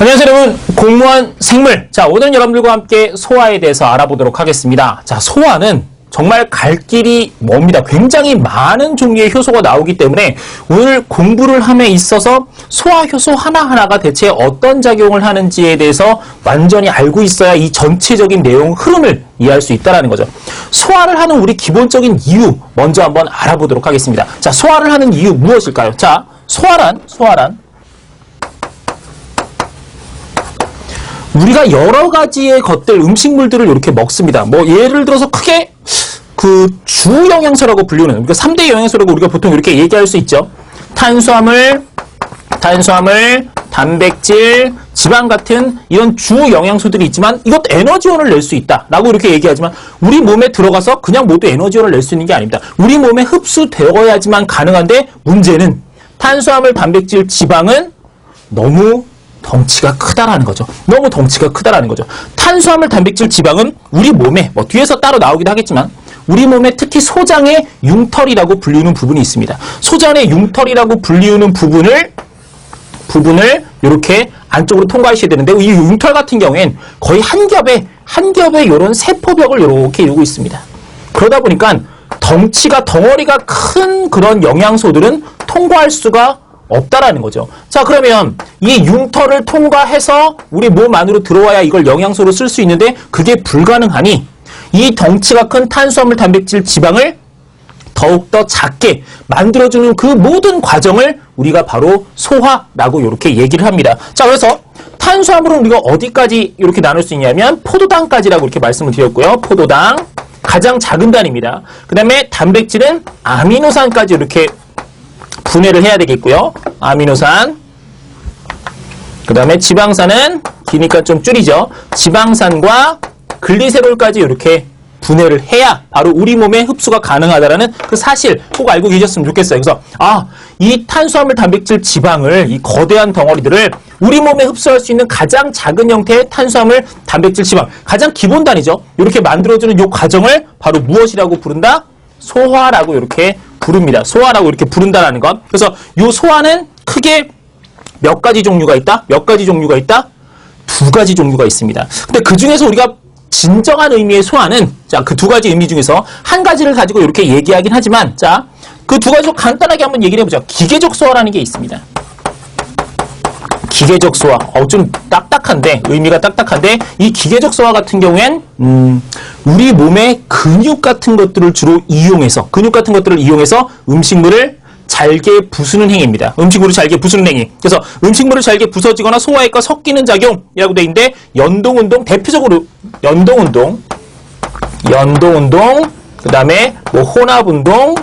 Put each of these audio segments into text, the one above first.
안녕하세요 여러분, 공무원 생물. 자, 오늘은 여러분들과 함께 소화에 대해서 알아보도록 하겠습니다. 자, 소화는 정말 갈 길이 멉니다. 굉장히 많은 종류의 효소가 나오기 때문에 오늘 공부를 함에 있어서 소화 효소 하나하나가 대체 어떤 작용을 하는지에 대해서 완전히 알고 있어야 이 전체적인 내용 흐름을 이해할 수 있다는 거죠. 소화를 하는 우리 기본적인 이유 먼저 한번 알아보도록 하겠습니다. 자, 소화를 하는 이유 무엇일까요? 자, 소화란 우리가 여러 가지의 것들, 음식물들을 이렇게 먹습니다. 뭐 예를 들어서 크게 그 주 영양소라고 불리는, 그러니까 3대 영양소라고 우리가 보통 이렇게 얘기할 수 있죠. 탄수화물, 단백질, 지방 같은 이런 주 영양소들이 있지만 이것도 에너지원을 낼 수 있다라고 이렇게 얘기하지만 우리 몸에 들어가서 그냥 모두 에너지원을 낼 수 있는 게 아닙니다. 우리 몸에 흡수되어야지만 가능한데 문제는 탄수화물, 단백질, 지방은 너무 덩치가 크다라는 거죠. 너무 덩치가 크다라는 거죠. 탄수화물, 단백질, 지방은 우리 몸에 뭐 뒤에서 따로 나오기도 하겠지만 우리 몸에 특히 소장의 융털이라고 불리는 부분이 있습니다. 소장의 융털이라고 불리는 부분을 이렇게 안쪽으로 통과하셔야 되는데 이 융털 같은 경우엔 거의 한 겹에 이런 세포벽을 이렇게 이루고 있습니다. 그러다 보니까 덩어리가 큰 그런 영양소들은 통과할 수가 없다라는 거죠. 자, 그러면 이 융털을 통과해서 우리 몸 안으로 들어와야 이걸 영양소로 쓸 수 있는데 그게 불가능하니 이 덩치가 큰 탄수화물, 단백질, 지방을 더욱더 작게 만들어주는 그 모든 과정을 우리가 바로 소화라고 이렇게 얘기를 합니다. 자, 그래서 탄수화물은 우리가 어디까지 이렇게 나눌 수 있냐면 포도당까지라고 이렇게 말씀을 드렸고요. 포도당, 가장 작은 단위입니다. 그 다음에 단백질은 아미노산까지 이렇게 분해를 해야 되겠고요. 아미노산. 그 다음에 지방산은 기니까 좀 줄이죠. 지방산과 글리세롤까지 이렇게 분해를 해야 바로 우리 몸에 흡수가 가능하다라는 그 사실 꼭 알고 계셨으면 좋겠어요. 그래서 이 탄수화물, 단백질, 지방을 이 거대한 덩어리들을 우리 몸에 흡수할 수 있는 가장 작은 형태의 탄수화물, 단백질, 지방 가장 기본 단위죠. 이렇게 만들어주는 이 과정을 바로 무엇이라고 부른다? 소화라고 이렇게 부릅니다. 소화라고 이렇게 부른다라는 것. 그래서 이 소화는 크게 몇 가지 종류가 있다? 두 가지 종류가 있습니다. 근데 그 중에서 우리가 진정한 의미의 소화는 자, 그 두 가지 의미 중에서 한 가지를 가지고 이렇게 얘기하긴 하지만 자, 그 두 가지 간단하게 한번 얘기를 해보자. 기계적 소화라는 게 있습니다. 기계적 소화. 좀 딱딱한데, 의미가 딱딱한데, 이 기계적 소화 같은 경우엔, 우리 몸의 근육 같은 것들을 주로 이용해서, 음식물을 잘게 부수는 행위입니다. 음식물을 잘게 부수는 행위. 그래서 음식물을 잘게 부서지거나 소화액과 섞이는 작용이라고 되어 있는데, 연동운동, 대표적으로 연동운동, 그 다음에 뭐 혼합운동,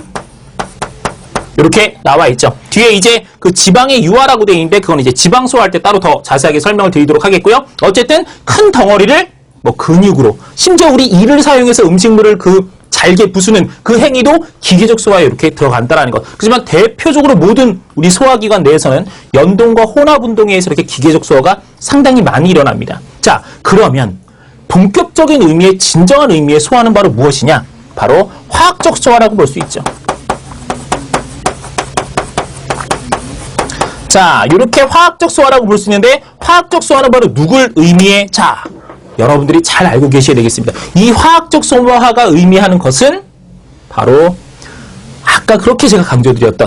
이렇게 나와 있죠. 뒤에 이제 그 지방의 유화라고 되어 있는데 그건 이제 지방 소화할 때 따로 더 자세하게 설명을 드리도록 하겠고요. 어쨌든 큰 덩어리를 뭐 근육으로 심지어 우리 이를 사용해서 음식물을 그 잘게 부수는 그 행위도 기계적 소화에 이렇게 들어간다라는 것. 하지만 대표적으로 모든 우리 소화기관 내에서는 연동과 혼합 운동에 의해서 이렇게 기계적 소화가 상당히 많이 일어납니다. 자, 그러면 본격적인 의미의 진정한 의미의 소화는 바로 무엇이냐? 바로 화학적 소화라고 볼 수 있죠. 자, 이렇게 화학적 소화라고 볼 수 있는데 화학적 소화는 바로 누굴 의미해? 자, 여러분들이 잘 알고 계셔야 되겠습니다. 이 화학적 소화가 의미하는 것은 바로 아까 그렇게 제가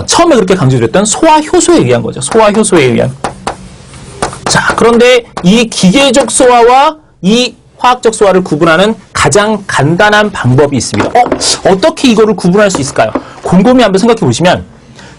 처음에 그렇게 강조드렸던 소화효소에 의한 거죠. 소화효소에 의한. 자, 그런데 이 기계적 소화와 이 화학적 소화를 구분하는 가장 간단한 방법이 있습니다. 어떻게 이거를 구분할 수 있을까요? 곰곰이 한번 생각해 보시면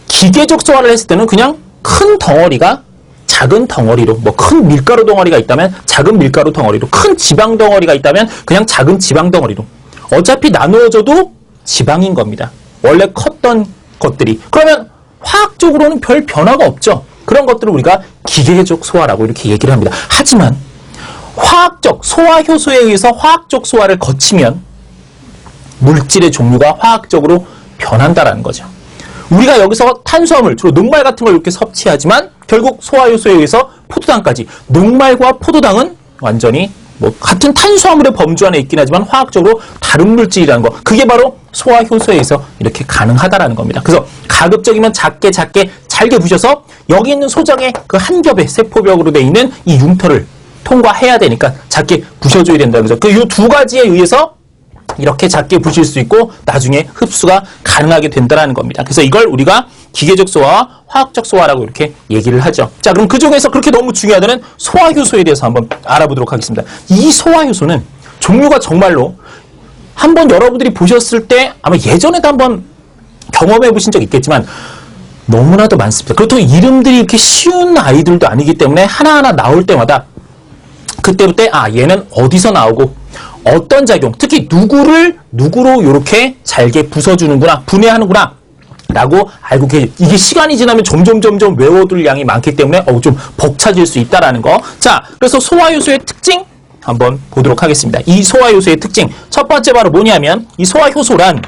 기계적 소화를 했을 때는 그냥 큰 덩어리가 작은 덩어리로, 뭐 큰 밀가루 덩어리가 있다면 작은 밀가루 덩어리로, 큰 지방 덩어리가 있다면 그냥 작은 지방 덩어리로. 어차피 나누어져도 지방인 겁니다. 원래 컸던 것들이. 그러면 화학적으로는 별 변화가 없죠. 그런 것들을 우리가 기계적 소화라고 이렇게 얘기를 합니다. 하지만 화학적 소화효소에 의해서 화학적 소화를 거치면 물질의 종류가 화학적으로 변한다라는 거죠. 우리가 여기서 탄수화물, 주로 녹말 같은 걸 이렇게 섭취하지만 결국 소화효소에 의해서 포도당까지. 녹말과 포도당은 완전히 뭐 같은 탄수화물의 범주 안에 있긴 하지만 화학적으로 다른 물질이라는 거. 그게 바로 소화효소에 의해서 이렇게 가능하다라는 겁니다. 그래서 가급적이면 작게 잘게 부셔서 여기 있는 소장의 그 한 겹의 세포벽으로 되어 있는 이 융터를 통과해야 되니까 작게 부셔줘야 된다는 거죠. 그 이 두 가지에 의해서 이렇게 작게 부실 수 있고 나중에 흡수가 가능하게 된다는 겁니다. 그래서 이걸 우리가 기계적 소화와 화학적 소화라고 이렇게 얘기를 하죠. 자, 그럼 그 중에서 그렇게 너무 중요하다는 소화효소에 대해서 한번 알아보도록 하겠습니다. 이 소화효소는 종류가 정말로 한번 여러분들이 보셨을 때 아마 예전에도 한번 경험해 보신 적 있겠지만 너무나도 많습니다. 그렇다고 이름들이 이렇게 쉬운 아이들도 아니기 때문에 하나하나 나올 때마다 그때부터 얘는 어디서 나오고 어떤 작용, 특히 누구로 이렇게 잘게 부숴주는구나, 분해하는구나 라고 알고 이게 시간이 지나면 점점 외워둘 양이 많기 때문에 좀 벅차질 수 있다라는 거. 자, 그래서 소화효소의 특징 한번 보도록 하겠습니다. 이 소화효소의 특징 첫 번째 바로 뭐냐면 이 소화효소란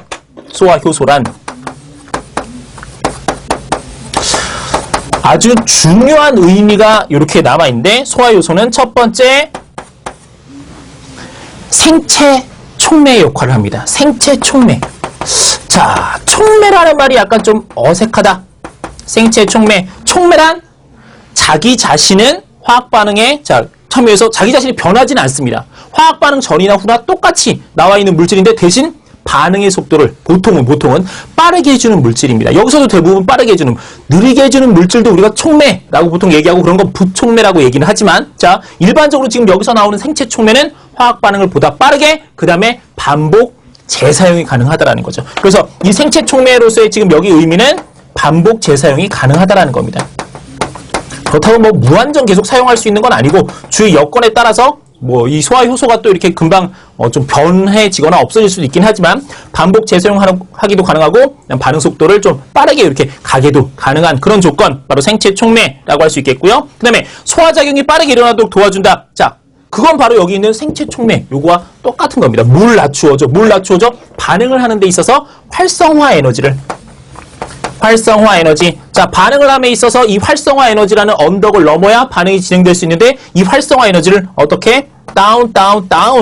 아주 중요한 의미가 이렇게 남아있는데 소화효소는 첫 번째 생체 촉매 역할을 합니다. 생체 촉매. 자, 촉매라는 말이 약간 좀 어색하다. 생체 촉매. 촉매란 자기 자신은 화학 반응에 참여해서 자기 자신이 변하지는 않습니다. 화학 반응 전이나 후나 똑같이 나와 있는 물질인데 대신 반응의 속도를 보통은 빠르게 해주는 물질입니다. 여기서도 대부분 빠르게 해주는, 느리게 해주는 물질도 우리가 촉매라고 보통 얘기하고 그런 건 부촉매라고 얘기는 하지만 자, 일반적으로 지금 여기서 나오는 생체 촉매는 화학 반응을 보다 빠르게 그 다음에 반복 재사용이 가능하다라는 거죠. 그래서 이 생체 촉매로서의 지금 여기 의미는 반복 재사용이 가능하다라는 겁니다. 그렇다고 뭐 무한정 계속 사용할 수 있는 건 아니고 주의 여건에 따라서 뭐 이 소화 효소가 또 이렇게 금방 좀 변해지거나 없어질 수도 있긴 하지만 반복 재사용하기도 가능하고 반응 속도를 좀 빠르게 이렇게 가게도 가능한 그런 조건, 바로 생체 촉매라고 할 수 있겠고요. 그 다음에 소화작용이 빠르게 일어나도록 도와준다. 자, 그건 바로 여기 있는 생체 촉매, 요거와 똑같은 겁니다. 물 낮추어져 반응을 하는 데 있어서 활성화 에너지. 자, 반응을 함에 있어서 이 활성화 에너지라는 언덕을 넘어야 반응이 진행될 수 있는데 이 활성화 에너지를 어떻게 다운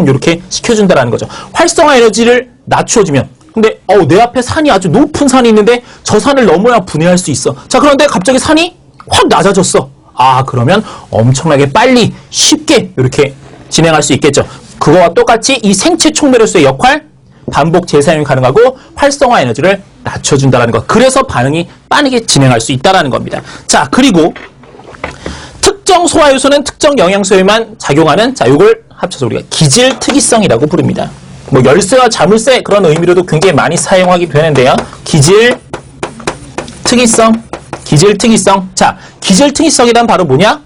이렇게 시켜준다라는 거죠. 활성화 에너지를 낮춰주면, 근데 내 앞에 산이 아주 높은 산이 있는데 저 산을 넘어야 분해할 수 있어. 자, 그런데 갑자기 산이 확 낮아졌어. 그러면 엄청나게 빨리 쉽게 이렇게 진행할 수 있겠죠. 그거와 똑같이 이 생체 촉매로서의 역할, 반복 재사용이 가능하고 활성화 에너지를 낮춰준다는 것. 그래서 반응이 빠르게 진행할 수 있다는 겁니다. 자, 그리고 특정 소화효소는 특정 영양소에만 작용하는, 자, 요걸 합쳐서 우리가 기질 특이성이라고 부릅니다. 뭐 열쇠와 자물쇠 그런 의미로도 굉장히 많이 사용하게 되는데요. 기질 특이성. 자, 기질 특이성이란 바로 뭐냐?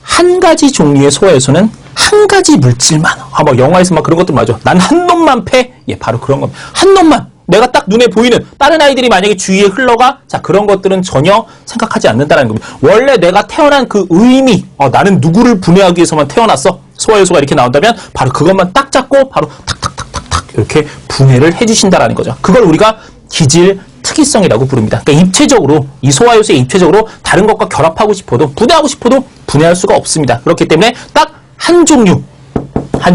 한 가지 종류의 소화효소는 한 가지 물질만, 뭐 영화에서 막 그런 것도 맞아. 난 한 놈만 패. 바로 그런 겁니다. 한 놈만. 내가 딱 눈에 보이는 다른 아이들이 만약에 주위에 흘러가, 자, 그런 것들은 전혀 생각하지 않는다는 겁니다. 원래 내가 태어난 그 의미, 나는 누구를 분해하기 위해서만 태어났어. 소화효소가 이렇게 나온다면 바로 그것만 딱 잡고 바로 탁탁탁탁탁 이렇게 분해를 해주신다라는 거죠. 그걸 우리가 기질 특이성이라고 부릅니다. 그러니까 입체적으로, 이 소화효소의 입체적으로 다른 것과 결합하고 싶어도, 분해하고 싶어도 분해할 수가 없습니다. 그렇기 때문에 딱 한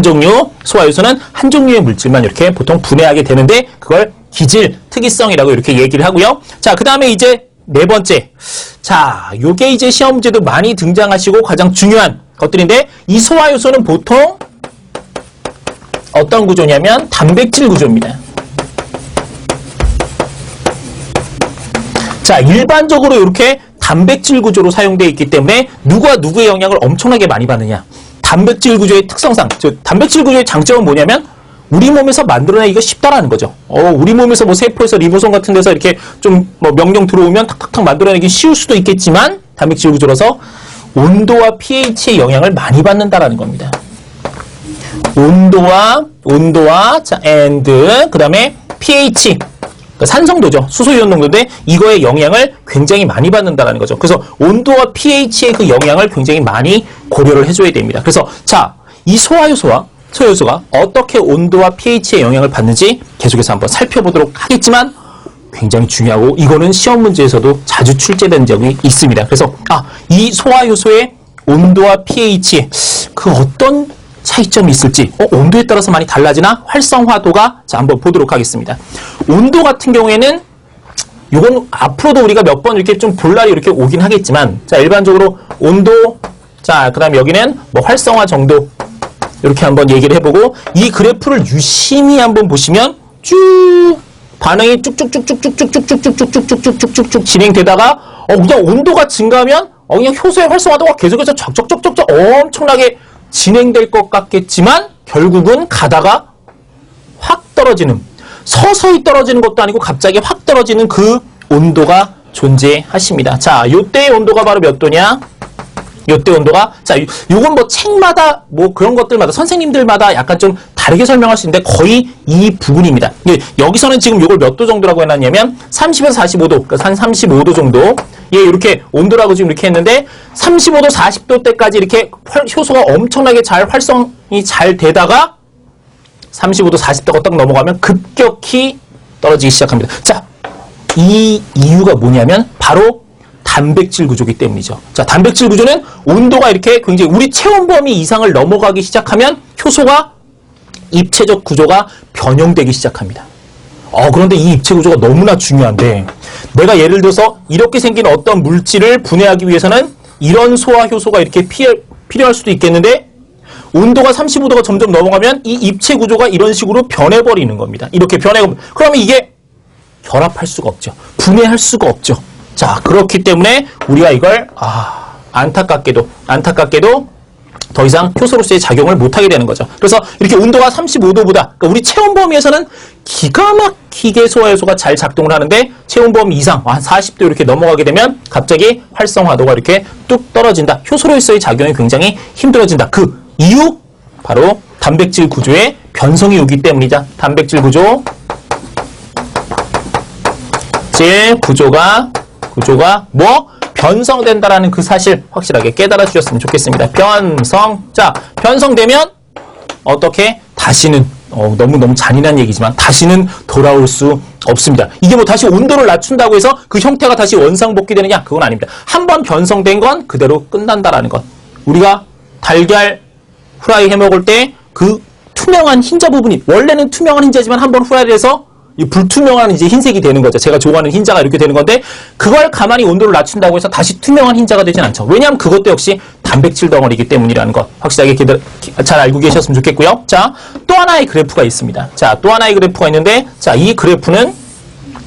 종류 소화효소는 한 종류의 물질만 이렇게 보통 분해하게 되는데 그걸 기질 특이성이라고 이렇게 얘기를 하고요. 자, 그 다음에 이제 네 번째. 자, 요게 이제 시험 문제도 많이 등장하시고 가장 중요한 것들인데 이 소화효소는 보통 어떤 구조냐면 단백질 구조입니다. 자, 일반적으로 이렇게 단백질 구조로 사용되어 있기 때문에 누구와 누구의 영향을 엄청나게 많이 받느냐. 단백질 구조의 특성상, 단백질 구조의 장점은 뭐냐면 우리 몸에서 만들어내기가 쉽다라는 거죠. 우리 몸에서 뭐 세포에서 리보솜 같은 데서 이렇게 좀 뭐 명령 들어오면 탁탁탁 만들어내기 쉬울 수도 있겠지만 단백질 구조라서 온도와 pH의 영향을 많이 받는다라는 겁니다. 온도와 자, 그 다음에 pH, 산성도죠. 수소이온 농도인데 이거의 영향을 굉장히 많이 받는다는 거죠. 그래서 온도와 pH의 그 영향을 굉장히 많이 고려를 해줘야 됩니다. 그래서 자, 이 소화효소가 어떻게 온도와 pH의 영향을 받는지 계속해서 한번 살펴보도록 하겠지만 굉장히 중요하고 이거는 시험 문제에서도 자주 출제된 적이 있습니다. 그래서 이 소화효소의 온도와 pH 그 어떤 차이점이 있을지, 온도에 따라서 많이 달라지나? 활성화도가, 자, 한번 보도록 하겠습니다. 온도 같은 경우에는 요건 앞으로도 우리가 몇 번 이렇게 좀 볼 날이 이렇게 오긴 하겠지만, 자, 일반적으로 온도, 자, 그 다음 여기는 뭐 활성화 정도, 이렇게 한번 얘기를 해보고, 이 그래프를 유심히 한번 보시면, 쭉, 반응이 쭉쭉쭉쭉쭉쭉쭉쭉쭉쭉쭉쭉쭉쭉 진행되다가, 그냥 온도가 증가하면, 그냥 효소의 활성화도가 계속해서 쩍쩍쩍쩍 엄청나게 진행될 것 같겠지만, 결국은 가다가 확 떨어지는, 서서히 떨어지는 것도 아니고 갑자기 확 떨어지는 그 온도가 존재하십니다. 자, 요때의 온도가 바로 몇 도냐? 요때 온도가, 자, 요건 뭐 책마다 뭐 그런 것들마다 선생님들마다 약간 좀 다르게 설명할 수 있는데 거의 이 부분입니다. 여기서는 지금 요걸 몇 도 정도라고 해놨냐면 30에서 45도, 그러니까 한 35도 정도. 예, 이렇게 온도라고 지금 이렇게 했는데 35도, 40도 때까지 이렇게 효소가 엄청나게 잘 활성이 잘 되다가 35도, 40도가 딱 넘어가면 급격히 떨어지기 시작합니다. 자, 이 이유가 뭐냐면 바로 단백질 구조이기 때문이죠. 자, 단백질 구조는 온도가 이렇게 굉장히 우리 체온 범위 이상을 넘어가기 시작하면 효소가 입체적 구조가 변형되기 시작합니다. 그런데 이 입체 구조가 너무나 중요한데 내가 예를 들어서 이렇게 생긴 어떤 물질을 분해하기 위해서는 이런 소화 효소가 이렇게 필요할 수도 있겠는데 온도가 35도가 점점 넘어가면 이 입체 구조가 이런 식으로 변해버리는 겁니다. 이렇게 변해버리면 그러면 이게 결합할 수가 없죠. 분해할 수가 없죠. 자, 그렇기 때문에 우리가 이걸 안타깝게도 더 이상 효소로서의 작용을 못하게 되는 거죠. 그래서 이렇게 온도가 35도보다 그러니까 우리 체온 범위에서는 기가 막히게 소화효소가 잘 작동을 하는데 체온 범위 이상 한 40도 이렇게 넘어가게 되면 갑자기 활성화도가 이렇게 뚝 떨어진다. 효소로서의 작용이 굉장히 힘들어진다. 그 이유 바로 단백질 구조의 변성이 오기 때문이다. 단백질 구조가 뭐 변성된다라는 그 사실 확실하게 깨달아 주셨으면 좋겠습니다. 자, 변성되면 어떻게 다시는 너무 잔인한 얘기지만 다시는 돌아올 수 없습니다. 이게 뭐 다시 온도를 낮춘다고 해서 그 형태가 다시 원상복귀되느냐? 그건 아닙니다. 한번 변성된 건 그대로 끝난다라는 것. 우리가 달걀 후라이 해 먹을 때 그 투명한 흰자 부분이 원래는 투명한 흰자지만 한번 후라이를 해서 이 불투명한 이제 흰색이 되는 거죠. 제가 좋아하는 흰자가 이렇게 되는 건데 그걸 가만히 온도를 낮춘다고 해서 다시 투명한 흰자가 되진 않죠. 왜냐하면 그것도 역시 단백질 덩어리이기 때문이라는 것 확실하게 잘 알고 계셨으면 좋겠고요. 자, 또 하나의 그래프가 있습니다. 자, 또 하나의 그래프가 있는데 자, 이 그래프는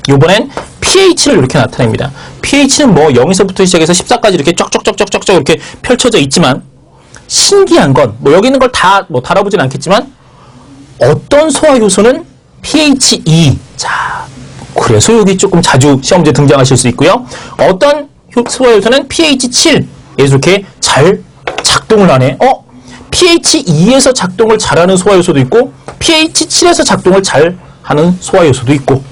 이번엔 pH를 이렇게 나타냅니다. pH는 뭐 0에서부터 시작해서 14까지 이렇게 쩍쩍쩍쩍쩍 이렇게 펼쳐져 있지만 신기한 건 뭐 여기 있는 걸 다 뭐 다뤄보진 않겠지만 어떤 소화효소는 pH 2. 자, 그래서 여기 조금 자주 시험지에 등장하실 수 있고요. 어떤 소화효소는 pH 7에서 이렇게 잘 작동을 하네. pH 2에서 작동을 잘하는 소화효소도 있고 pH 7에서 작동을 잘하는 소화효소도 있고.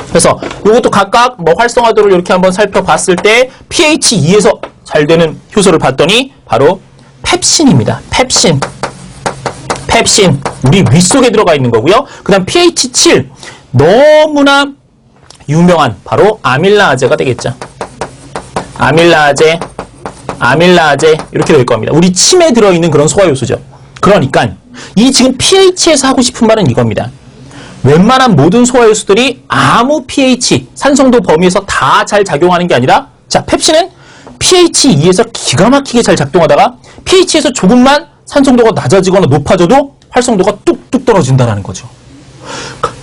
그래서 이것도 각각 뭐 활성화도를 이렇게 한번 살펴봤을 때 pH 2에서 잘 되는 효소를 봤더니 바로 펩신입니다. 펩신. 우리 위 속에 들어가 있는 거고요. 그 다음 pH 7 너무나 유명한 바로 아밀라아제가 되겠죠. 아밀라아제 이렇게 될 겁니다. 우리 침에 들어있는 그런 소화효소죠. 그러니까 이 지금 pH에서 하고 싶은 말은 이겁니다. 웬만한 모든 소화효소들이 아무 pH 산성도 범위에서 다 잘 작용하는 게 아니라 자, 펩신은 pH 2에서 기가 막히게 잘 작동하다가 pH에서 조금만 산성도가 낮아지거나 높아져도 활성도가 뚝뚝 떨어진다는 거죠.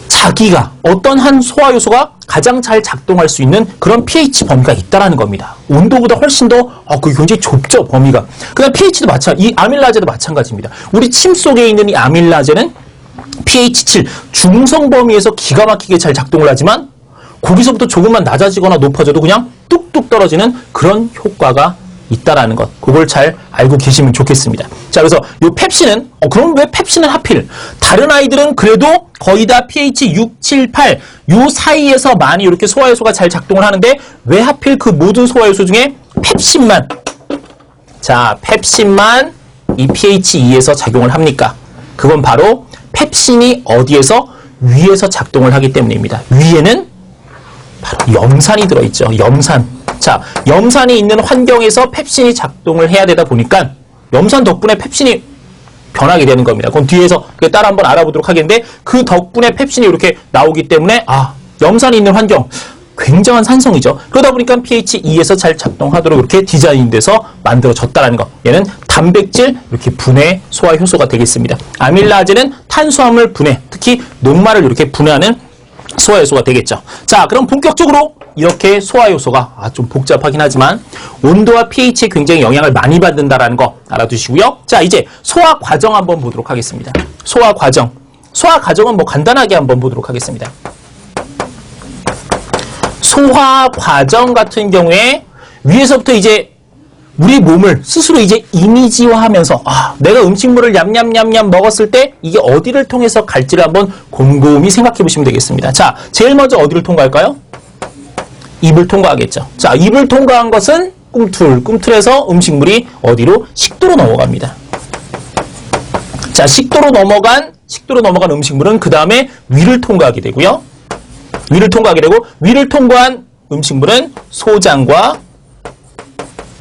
자기가 어떤 한 소화효소가 가장 잘 작동할 수 있는 그런 pH 범위가 있다는 겁니다. 온도보다 훨씬 더 그게 굉장히 좁죠, 범위가. 그다음 pH도 이 아밀라제도 마찬가지입니다. 우리 침 속에 있는 이 아밀라제는 pH 7 중성 범위에서 기가 막히게 잘 작동을 하지만 거기서부터 조금만 낮아지거나 높아져도 그냥 뚝뚝 떨어지는 그런 효과가 있다라는 것. 그걸 잘 알고 계시면 좋겠습니다. 자, 그래서 요 펩신은 그럼 왜 펩신은 하필 다른 아이들은 그래도 거의 다 pH 6, 7, 8 요 사이에서 많이 이렇게 소화효소가 잘 작동을 하는데 왜 하필 그 모든 소화효소 중에 펩신만 이 pH 2에서 작용을 합니까? 그건 바로 펩신이 어디에서 위에서 작동을 하기 때문입니다. 위에는 바로 염산이 들어있죠. 자, 염산이 있는 환경에서 펩신이 작동을 해야 되다 보니까 염산 덕분에 펩신이 변하게 되는 겁니다. 그럼 뒤에서 따라 한번 알아보도록 하겠는데 그 덕분에 펩신이 이렇게 나오기 때문에 염산이 있는 환경 굉장한 산성이죠. 그러다 보니까 pH 2에서 잘 작동하도록 이렇게 디자인돼서 만들어졌다는 거. 얘는 단백질 이렇게 분해 소화 효소가 되겠습니다. 아밀라제는 탄수화물 분해, 특히 녹말을 이렇게 분해하는 소화 효소가 되겠죠. 자, 그럼 본격적으로 이렇게 소화 효소가 좀 복잡하긴 하지만 온도와 pH에 굉장히 영향을 많이 받는다라는 거 알아두시고요. 자, 이제 소화 과정 한번 보도록 하겠습니다. 소화 과정. 소화 과정은 뭐 간단하게 한번 보도록 하겠습니다. 소화 과정 같은 경우에 위에서부터 이제 우리 몸을 스스로 이제 이미지화하면서 내가 음식물을 냠냠냠냠 먹었을 때 이게 어디를 통해서 갈지를 한번 곰곰이 생각해 보시면 되겠습니다. 자, 제일 먼저 어디를 통과할까요? 입을 통과하겠죠. 자, 입을 통과한 것은 꿈틀에서 음식물이 어디로? 식도로 넘어갑니다. 자, 식도로 넘어간 음식물은 그 다음에 위를 통과하게 되고요. 위를 통과하게 되고, 위를 통과한 음식물은 소장과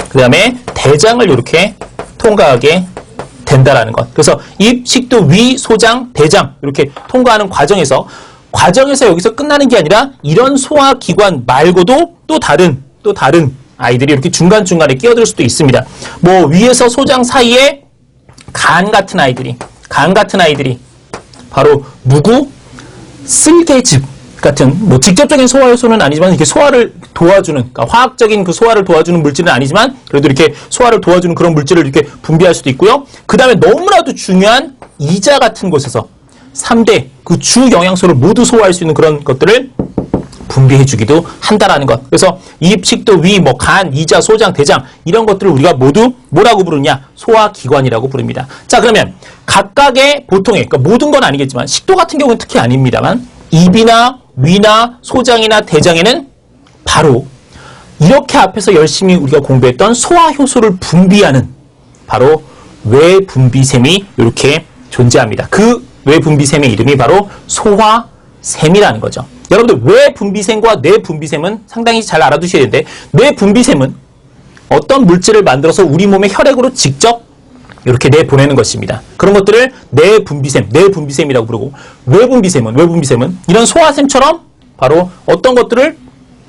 그 다음에 대장을 이렇게 통과하게 된다라는 것. 그래서 입, 식도, 위, 소장, 대장 이렇게 통과하는 과정에서 여기서 끝나는 게 아니라 이런 소화기관 말고도 또 다른 아이들이 이렇게 중간중간에 끼어들 수도 있습니다. 뭐 위에서 소장 사이에 간 같은 아이들이 바로 무구, 쓸개즙 같은 뭐 직접적인 소화 효소는 아니지만 이렇게 소화를 도와주는, 그러니까 화학적인 그 소화를 도와주는 물질은 아니지만 그래도 이렇게 소화를 도와주는 그런 물질을 이렇게 분비할 수도 있고요. 그 다음에 너무나도 중요한 이자 같은 곳에서 3대 그 주 영양소를 모두 소화할 수 있는 그런 것들을 분비해주기도 한다라는 것. 그래서 입, 식도, 위, 뭐 간, 이자, 소장, 대장 이런 것들을 우리가 모두 뭐라고 부르냐? 소화기관이라고 부릅니다. 자, 그러면 각각의 보통의, 그러니까 모든 건 아니겠지만 식도 같은 경우는 특히 아닙니다만 입이나 위나 소장이나 대장에는 바로 이렇게 앞에서 열심히 우리가 공부했던 소화효소를 분비하는 바로 외분비샘이 이렇게 존재합니다. 그 외분비샘의 이름이 바로 소화샘이라는 거죠. 여러분들 외분비샘과 내분비샘은 상당히 잘 알아두셔야 되는데, 내분비샘은 어떤 물질을 만들어서 우리 몸의 혈액으로 직접 이렇게 내보내는 것입니다. 그런 것들을 내분비샘이라고 부르고, 외분비샘은 이런 소화샘처럼 바로 어떤 것들을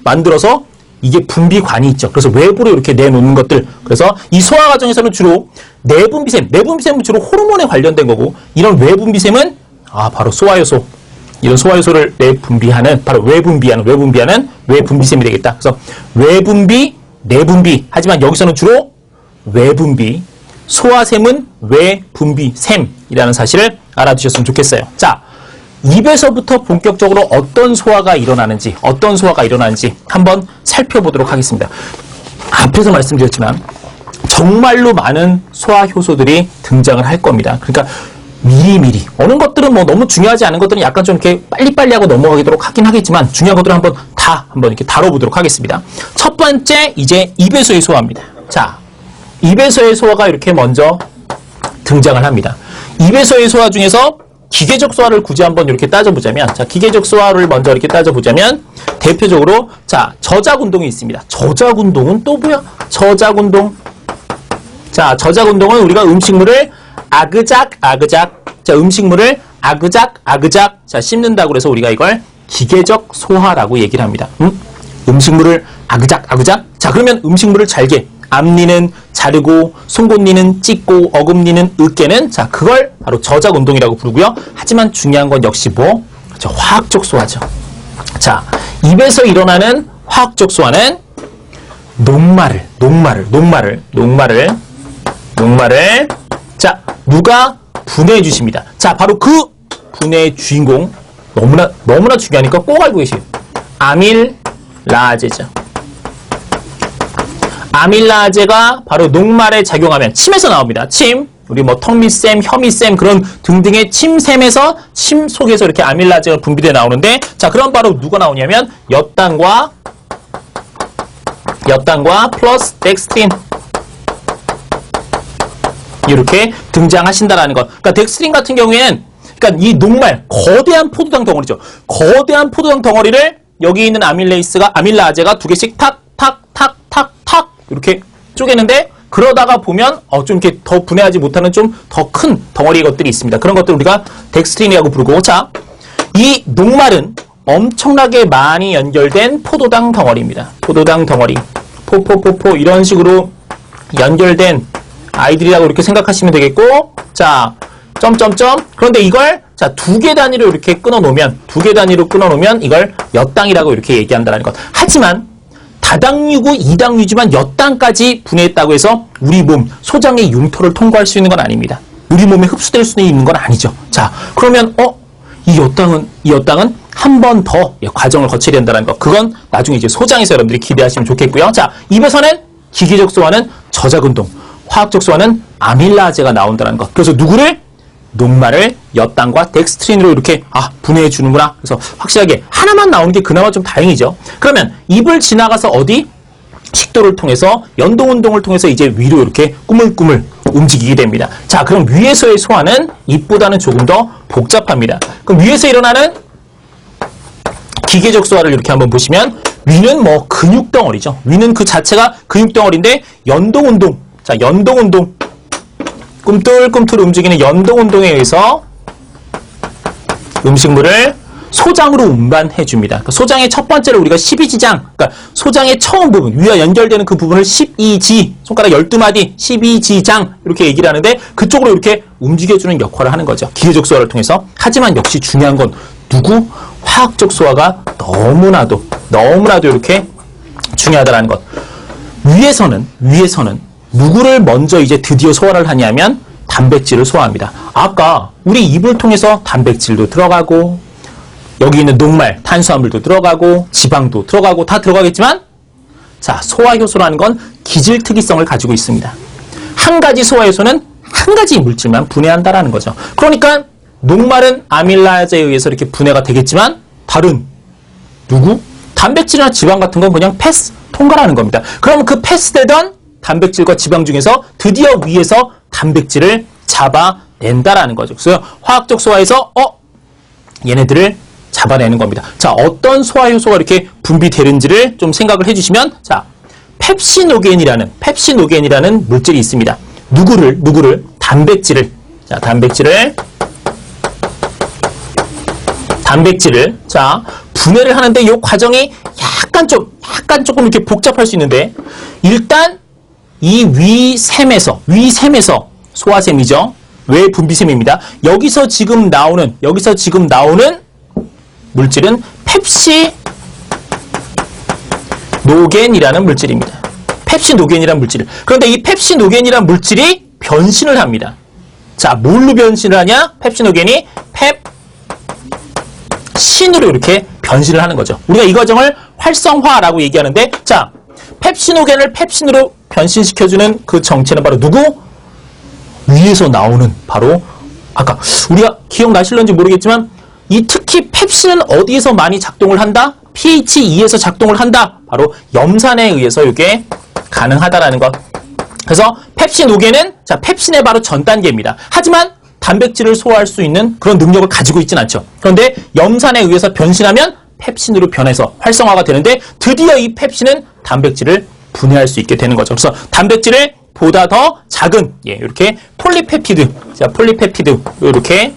만들어서 이게 분비관이 있죠. 그래서 외부로 이렇게 내놓는 것들. 그래서 이 소화 과정에서는 주로 내분비샘은 주로 호르몬에 관련된 거고, 이런 외분비샘은 바로 소화효소, 이런 소화효소를 내분비하는 바로 외분비하는 외분비샘이 되겠다. 그래서 외분비, 내분비. 하지만 여기서는 주로 외분비, 소화샘은 외분비샘이라는 사실을 알아두셨으면 좋겠어요. 자, 입에서부터 본격적으로 어떤 소화가 일어나는지 한번 살펴보도록 하겠습니다. 앞에서 말씀드렸지만 정말로 많은 소화 효소들이 등장을 할 겁니다. 그러니까 미리미리 어느 것들은 뭐 너무 중요하지 않은 것들은 약간 좀 이렇게 빨리빨리 하고 넘어가도록 하긴 하겠지만, 중요한 것들은 한번 이렇게 다뤄보도록 하겠습니다. 첫 번째, 이제 입에서의 소화입니다. 자, 입에서의 소화가 이렇게 먼저 등장을 합니다. 입에서의 소화 중에서 기계적 소화를 굳이 한번 이렇게 따져보자면, 자, 기계적 소화를 먼저 이렇게 따져보자면, 대표적으로, 자, 저작운동이 있습니다. 저작운동은 또 뭐야? 저작운동. 자, 저작운동은 우리가 음식물을 아그작, 자, 음식물을 아그작, 자, 씹는다고 그래서 우리가 이걸 기계적 소화라고 얘기를 합니다. 음식물을 아그작. 자, 그러면 음식물을 잘게, 앞니는 자르고, 송곳니는 찢고, 어금니는 으깨는, 자, 그걸 바로 저작운동이라고 부르고요. 하지만 중요한 건 역시 그렇죠, 화학적 소화죠. 자, 입에서 일어나는 화학적 소화는 녹말을, 자, 누가 분해해 주십니다. 자, 바로 그 분해의 주인공, 너무나 중요하니까 꼭 알고 계세요. 아밀라제죠. 아밀라제가 바로 녹말에 작용하면 침에서 나옵니다. 침, 우리 뭐 턱밑샘, 혀밑샘 그런 등등의 침샘에서, 침 속에서 이렇게 아밀라제가 분비돼 나오는데, 자, 그럼 바로 누가 나오냐면 엿당과 플러스 덱스트린 이렇게 등장하신다라는 것. 그러니까 덱스트린 같은 경우에는, 그러니까 이 녹말, 거대한 포도당 덩어리죠. 거대한 포도당 덩어리를 여기 있는 아밀라제가 두 개씩 탁 이렇게 쪼개는데, 그러다가 보면 좀 이렇게 더 분해하지 못하는 좀 더 큰 덩어리의 것들이 있습니다. 그런 것들을 우리가 덱스트린이라고 부르고, 자, 이 녹말은 엄청나게 많이 연결된 포도당 덩어리입니다. 포도당 덩어리. 포포포포 이런 식으로 연결된 아이들이라고 이렇게 생각하시면 되겠고, 자, 점점점. 그런데 이걸 자, 2개 단위로 이렇게 끊어놓으면, 2개 단위로 끊어놓으면 이걸 엿당이라고 이렇게 얘기한다는 것. 하지만 다당류고 이당류지만 엿당까지 분해했다고 해서 우리 몸 소장의 융토를 통과할 수 있는 건 아닙니다. 우리 몸에 흡수될 수 있는 건 아니죠. 자, 그러면 이 엿당은 한 번 더 과정을 거쳐야 된다는 것. 그건 나중에 이제 소장에서 여러분들이 기대하시면 좋겠고요. 자, 입에서는 기계적 소화는 저작운동, 화학적 소화는 아밀라제가 나온다는 것. 그래서 누구를? 녹말을 엿당과 덱스트린으로 이렇게 분해해 주는구나. 그래서 확실하게 하나만 나오는 게 그나마 좀 다행이죠. 그러면 입을 지나가서 어디? 식도를 통해서 연동운동을 통해서 이제 위로 이렇게 꾸물꾸물 움직이게 됩니다. 자, 그럼 위에서의 소화는 입보다는 조금 더 복잡합니다. 그럼 위에서 일어나는 기계적 소화를 이렇게 한번 보시면 위는 뭐 근육덩어리죠. 위는 그 자체가 근육덩어리인데 연동운동. 자, 연동운동. 꿈틀꿈틀 움직이는 연동운동에 의해서 음식물을 소장으로 운반해 줍니다. 그러니까 소장의 첫 번째로 우리가 12지장, 그러니까 소장의 처음 부분, 위와 연결되는 그 부분을 12지, 손가락 12마디, 12지장 이렇게 얘기를 하는데 그쪽으로 이렇게 움직여주는 역할을 하는 거죠. 기계적 소화를 통해서. 하지만 역시 중요한 건 누구? 화학적 소화가 너무나도 이렇게 중요하다는 것. 위에서는 누구를 먼저 이제 드디어 소화를 하냐면 단백질을 소화합니다. 아까 우리 입을 통해서 단백질도 들어가고 여기 있는 녹말, 탄수화물도 들어가고 지방도 들어가고 다 들어가겠지만 자, 소화효소라는 건 기질 특이성을 가지고 있습니다. 한 가지 소화효소는 한 가지 물질만 분해한다라는 거죠. 그러니까 녹말은 아밀라제에 의해서 이렇게 분해가 되겠지만 다른 누구? 단백질이나 지방 같은 건 그냥 패스, 통과라는 겁니다. 그럼 그 패스되던 단백질과 지방 중에서 드디어 위에서 단백질을 잡아낸다라는 거죠. 그래서 화학적 소화에서 얘네들을 잡아내는 겁니다. 자, 어떤 소화효소가 이렇게 분비되는지를 좀 생각을 해주시면, 자, 펩시노겐이라는 물질이 있습니다. 누구를? 단백질을. 자, 단백질을 자, 분해를 하는데 이 과정이 약간 조금 이렇게 복잡할 수 있는데, 일단 이 위샘에서 소화샘이죠. 외 분비샘입니다. 여기서 지금 나오는 물질은 펩시노겐이라는 물질입니다. 펩시노겐이라는 물질. 그런데 이 펩시노겐이라는 물질이 변신을 합니다. 자, 뭘로 변신을 하냐? 펩시노겐이 펩신으로 이렇게 변신을 하는 거죠. 우리가 이 과정을 활성화라고 얘기하는데, 자, 펩시노겐을 펩신으로 변신시켜주는 그 정체는 바로 누구? 위에서 나오는 바로 아까 우리가 기억나실런지 모르겠지만 이 특히 펩신은 어디에서 많이 작동을 한다? pH 2에서 작동을 한다. 바로 염산에 의해서 이게 가능하다라는 것. 그래서 펩시노겐은 자, 펩신의 바로 전 단계입니다. 하지만 단백질을 소화할 수 있는 그런 능력을 가지고 있진 않죠. 그런데 염산에 의해서 변신하면 펩신으로 변해서 활성화가 되는데 드디어 이 펩신은 단백질을 분해할 수 있게 되는 거죠. 그래서 단백질을 보다 더 작은 이렇게 폴리펩티드 이렇게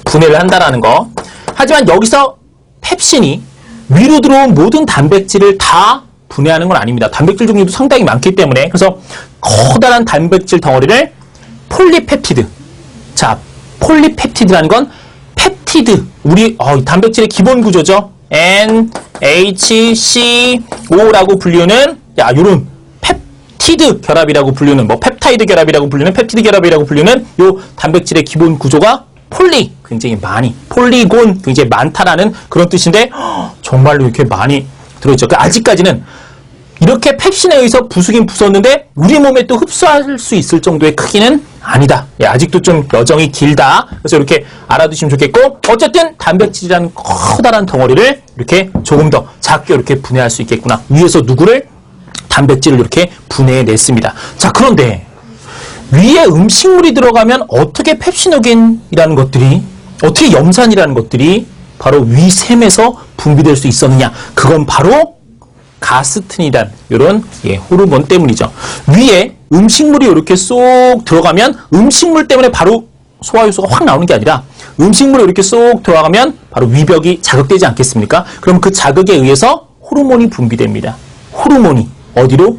분해를 한다라는 거. 하지만 여기서 펩신이 위로 들어온 모든 단백질을 다 분해하는 건 아닙니다. 단백질 종류도 상당히 많기 때문에. 그래서 커다란 단백질 덩어리를 폴리펩티드. 자, 폴리펩티드라는 건 펩티드. 우리 단백질의 기본 구조죠. NHCO라고 불리는 요런 펩티드 결합이라고 불리는 펩타이드 결합이라고 불리는 펩티드 결합이라고 불리는 요 단백질의 기본 구조가 폴리곤 굉장히 많다라는 그런 뜻인데 정말로 이렇게 많이 들어있죠. 아직까지는 이렇게 펩신에 의해서 부수긴 부쉈는데 우리 몸에 또 흡수할 수 있을 정도의 크기는 아니다. 아직도 좀 여정이 길다. 그래서 이렇게 알아두시면 좋겠고, 어쨌든 단백질이라는 커다란 덩어리를 이렇게 조금 더 작게 이렇게 분해할 수 있겠구나. 위에서 누구를? 단백질을 이렇게 분해냈습니다. 자, 그런데 위에 음식물이 들어가면 어떻게 펩시노겐이라는 것들이, 어떻게 염산이라는 것들이 바로 위샘에서 분비될 수 있었느냐? 그건 바로 가스틴이란 이런 호르몬 때문이죠. 위에 음식물이 이렇게 쏙 들어가면 음식물 때문에 바로 소화효소가 확 나오는 게 아니라 음식물에 이렇게 쏙 들어가면 바로 위벽이 자극되지 않겠습니까? 그럼 그 자극에 의해서 호르몬이 분비됩니다. 호르몬이 어디로?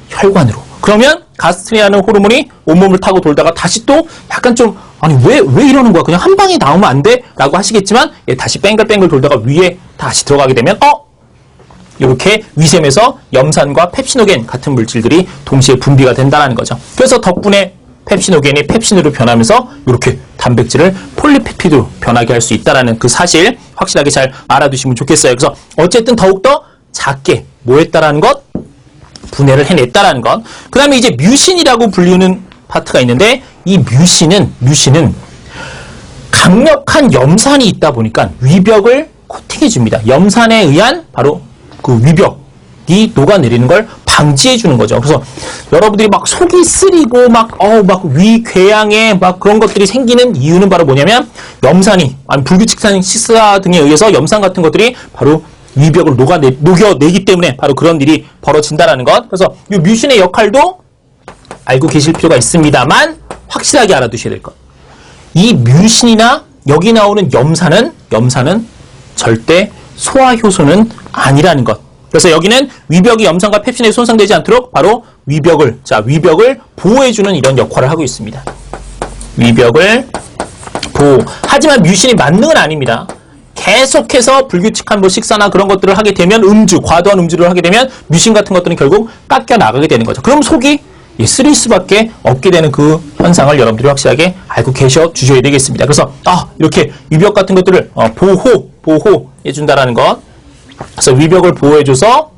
혈관으로. 그러면 가스트리아는 호르몬이 온몸을 타고 돌다가 다시 또 약간 좀 아니 왜 이러는 거야? 그냥 한 방에 나오면 안 돼? 라고 하시겠지만 다시 뺑글뺑글 돌다가 위에 다시 들어가게 되면 이렇게 위샘에서 염산과 펩시노겐 같은 물질들이 동시에 분비가 된다는 거죠. 그래서 덕분에 펩시노겐이 펩신으로 변하면서 이렇게 단백질을 폴리페피드로 변하게 할 수 있다는 그 사실 확실하게 잘 알아두시면 좋겠어요. 그래서 어쨌든 더욱더 작게 뭐 했다라는 것? 분해를 해냈다라는 것. 그 다음에 이제 뮤신이라고 불리는 파트가 있는데 이 뮤신은 강력한 염산이 있다 보니까 위벽을 코팅해줍니다. 염산에 의한 바로 그 위벽이 녹아내리는 걸 방지해주는 거죠. 그래서 여러분들이 막 속이 쓰리고 막 위궤양에 막 그런 것들이 생기는 이유는 바로 뭐냐면 염산이, 아니 불규칙한 식사 등에 의해서 염산 같은 것들이 바로 위벽을 녹여내기 때문에 바로 그런 일이 벌어진다는 것. 그래서 이 뮤신의 역할도 알고 계실 필요가 있습니다만 확실하게 알아두셔야 될 것. 이 뮤신이나 여기 나오는 염산은 절대 소화효소는 아니라는 것. 그래서 여기는 위벽이 염산과 펩신에 손상되지 않도록 바로 위벽을 보호해주는 이런 역할을 하고 있습니다. 위벽을 보호. 하지만 뮤신이 만능은 아닙니다. 계속해서 불규칙한 식사나 그런 것들을 하게 되면 과도한 음주를 하게 되면 뮤신 같은 것들은 결국 깎여 나가게 되는 거죠. 그럼 속이 쓰릴 수밖에 없게 되는 그 현상을 여러분들이 확실하게 알고 계셔 주셔야 되겠습니다. 그래서 이렇게 위벽 같은 것들을 보호해준다라는 것. 그래서 위벽을 보호해줘서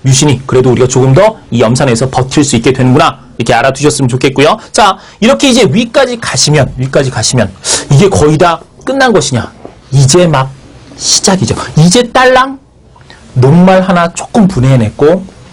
뮤신이 그래도 우리가 조금 더 이 염산에서 버틸 수 있게 되는구나. 이렇게 알아두셨으면 좋겠고요. 자, 이렇게 이제 위까지 가시면 이게 거의 다 끝난 것이냐? 이제 막 시작이죠. 이제 딸랑 녹말 하나 조금 분해해냈고,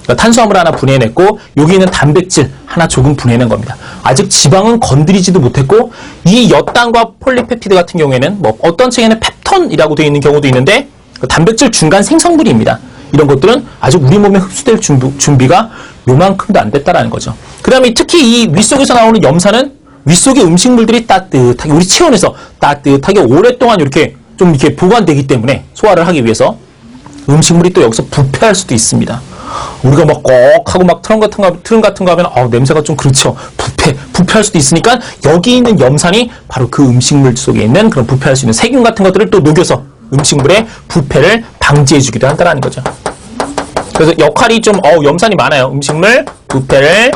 그러니까 탄수화물 하나 분해해냈고, 여기 있는 단백질 하나 조금 분해해낸 겁니다. 아직 지방은 건드리지도 못했고, 이 엿당과 폴리페피드 같은 경우에는 어떤 책에는 펩톤이라고 되어 있는 경우도 있는데, 단백질 중간 생성물입니다. 이런 것들은 아직 우리 몸에 흡수될 준비가 요만큼도 안 됐다라는 거죠. 그 다음에 특히 이 윗속에서 나오는 염산은 윗속의 음식물들이 따뜻하게, 우리 체온에서 따뜻하게 오랫동안 이렇게 보관되기 때문에 소화를 하기 위해서 음식물이 또 여기서 부패할 수도 있습니다. 우리가 막 꺽하고 막 트름 같은 거 하면 냄새가 좀 그렇죠. 부패할 수도 있으니까 여기 있는 염산이 바로 그 음식물 속에 있는 그런 부패할 수 있는 세균 같은 것들을 또 녹여서 음식물의 부패를 방지해주기도 한다는 거죠. 그래서 역할이 좀 염산이 많아요. 음식물 부패를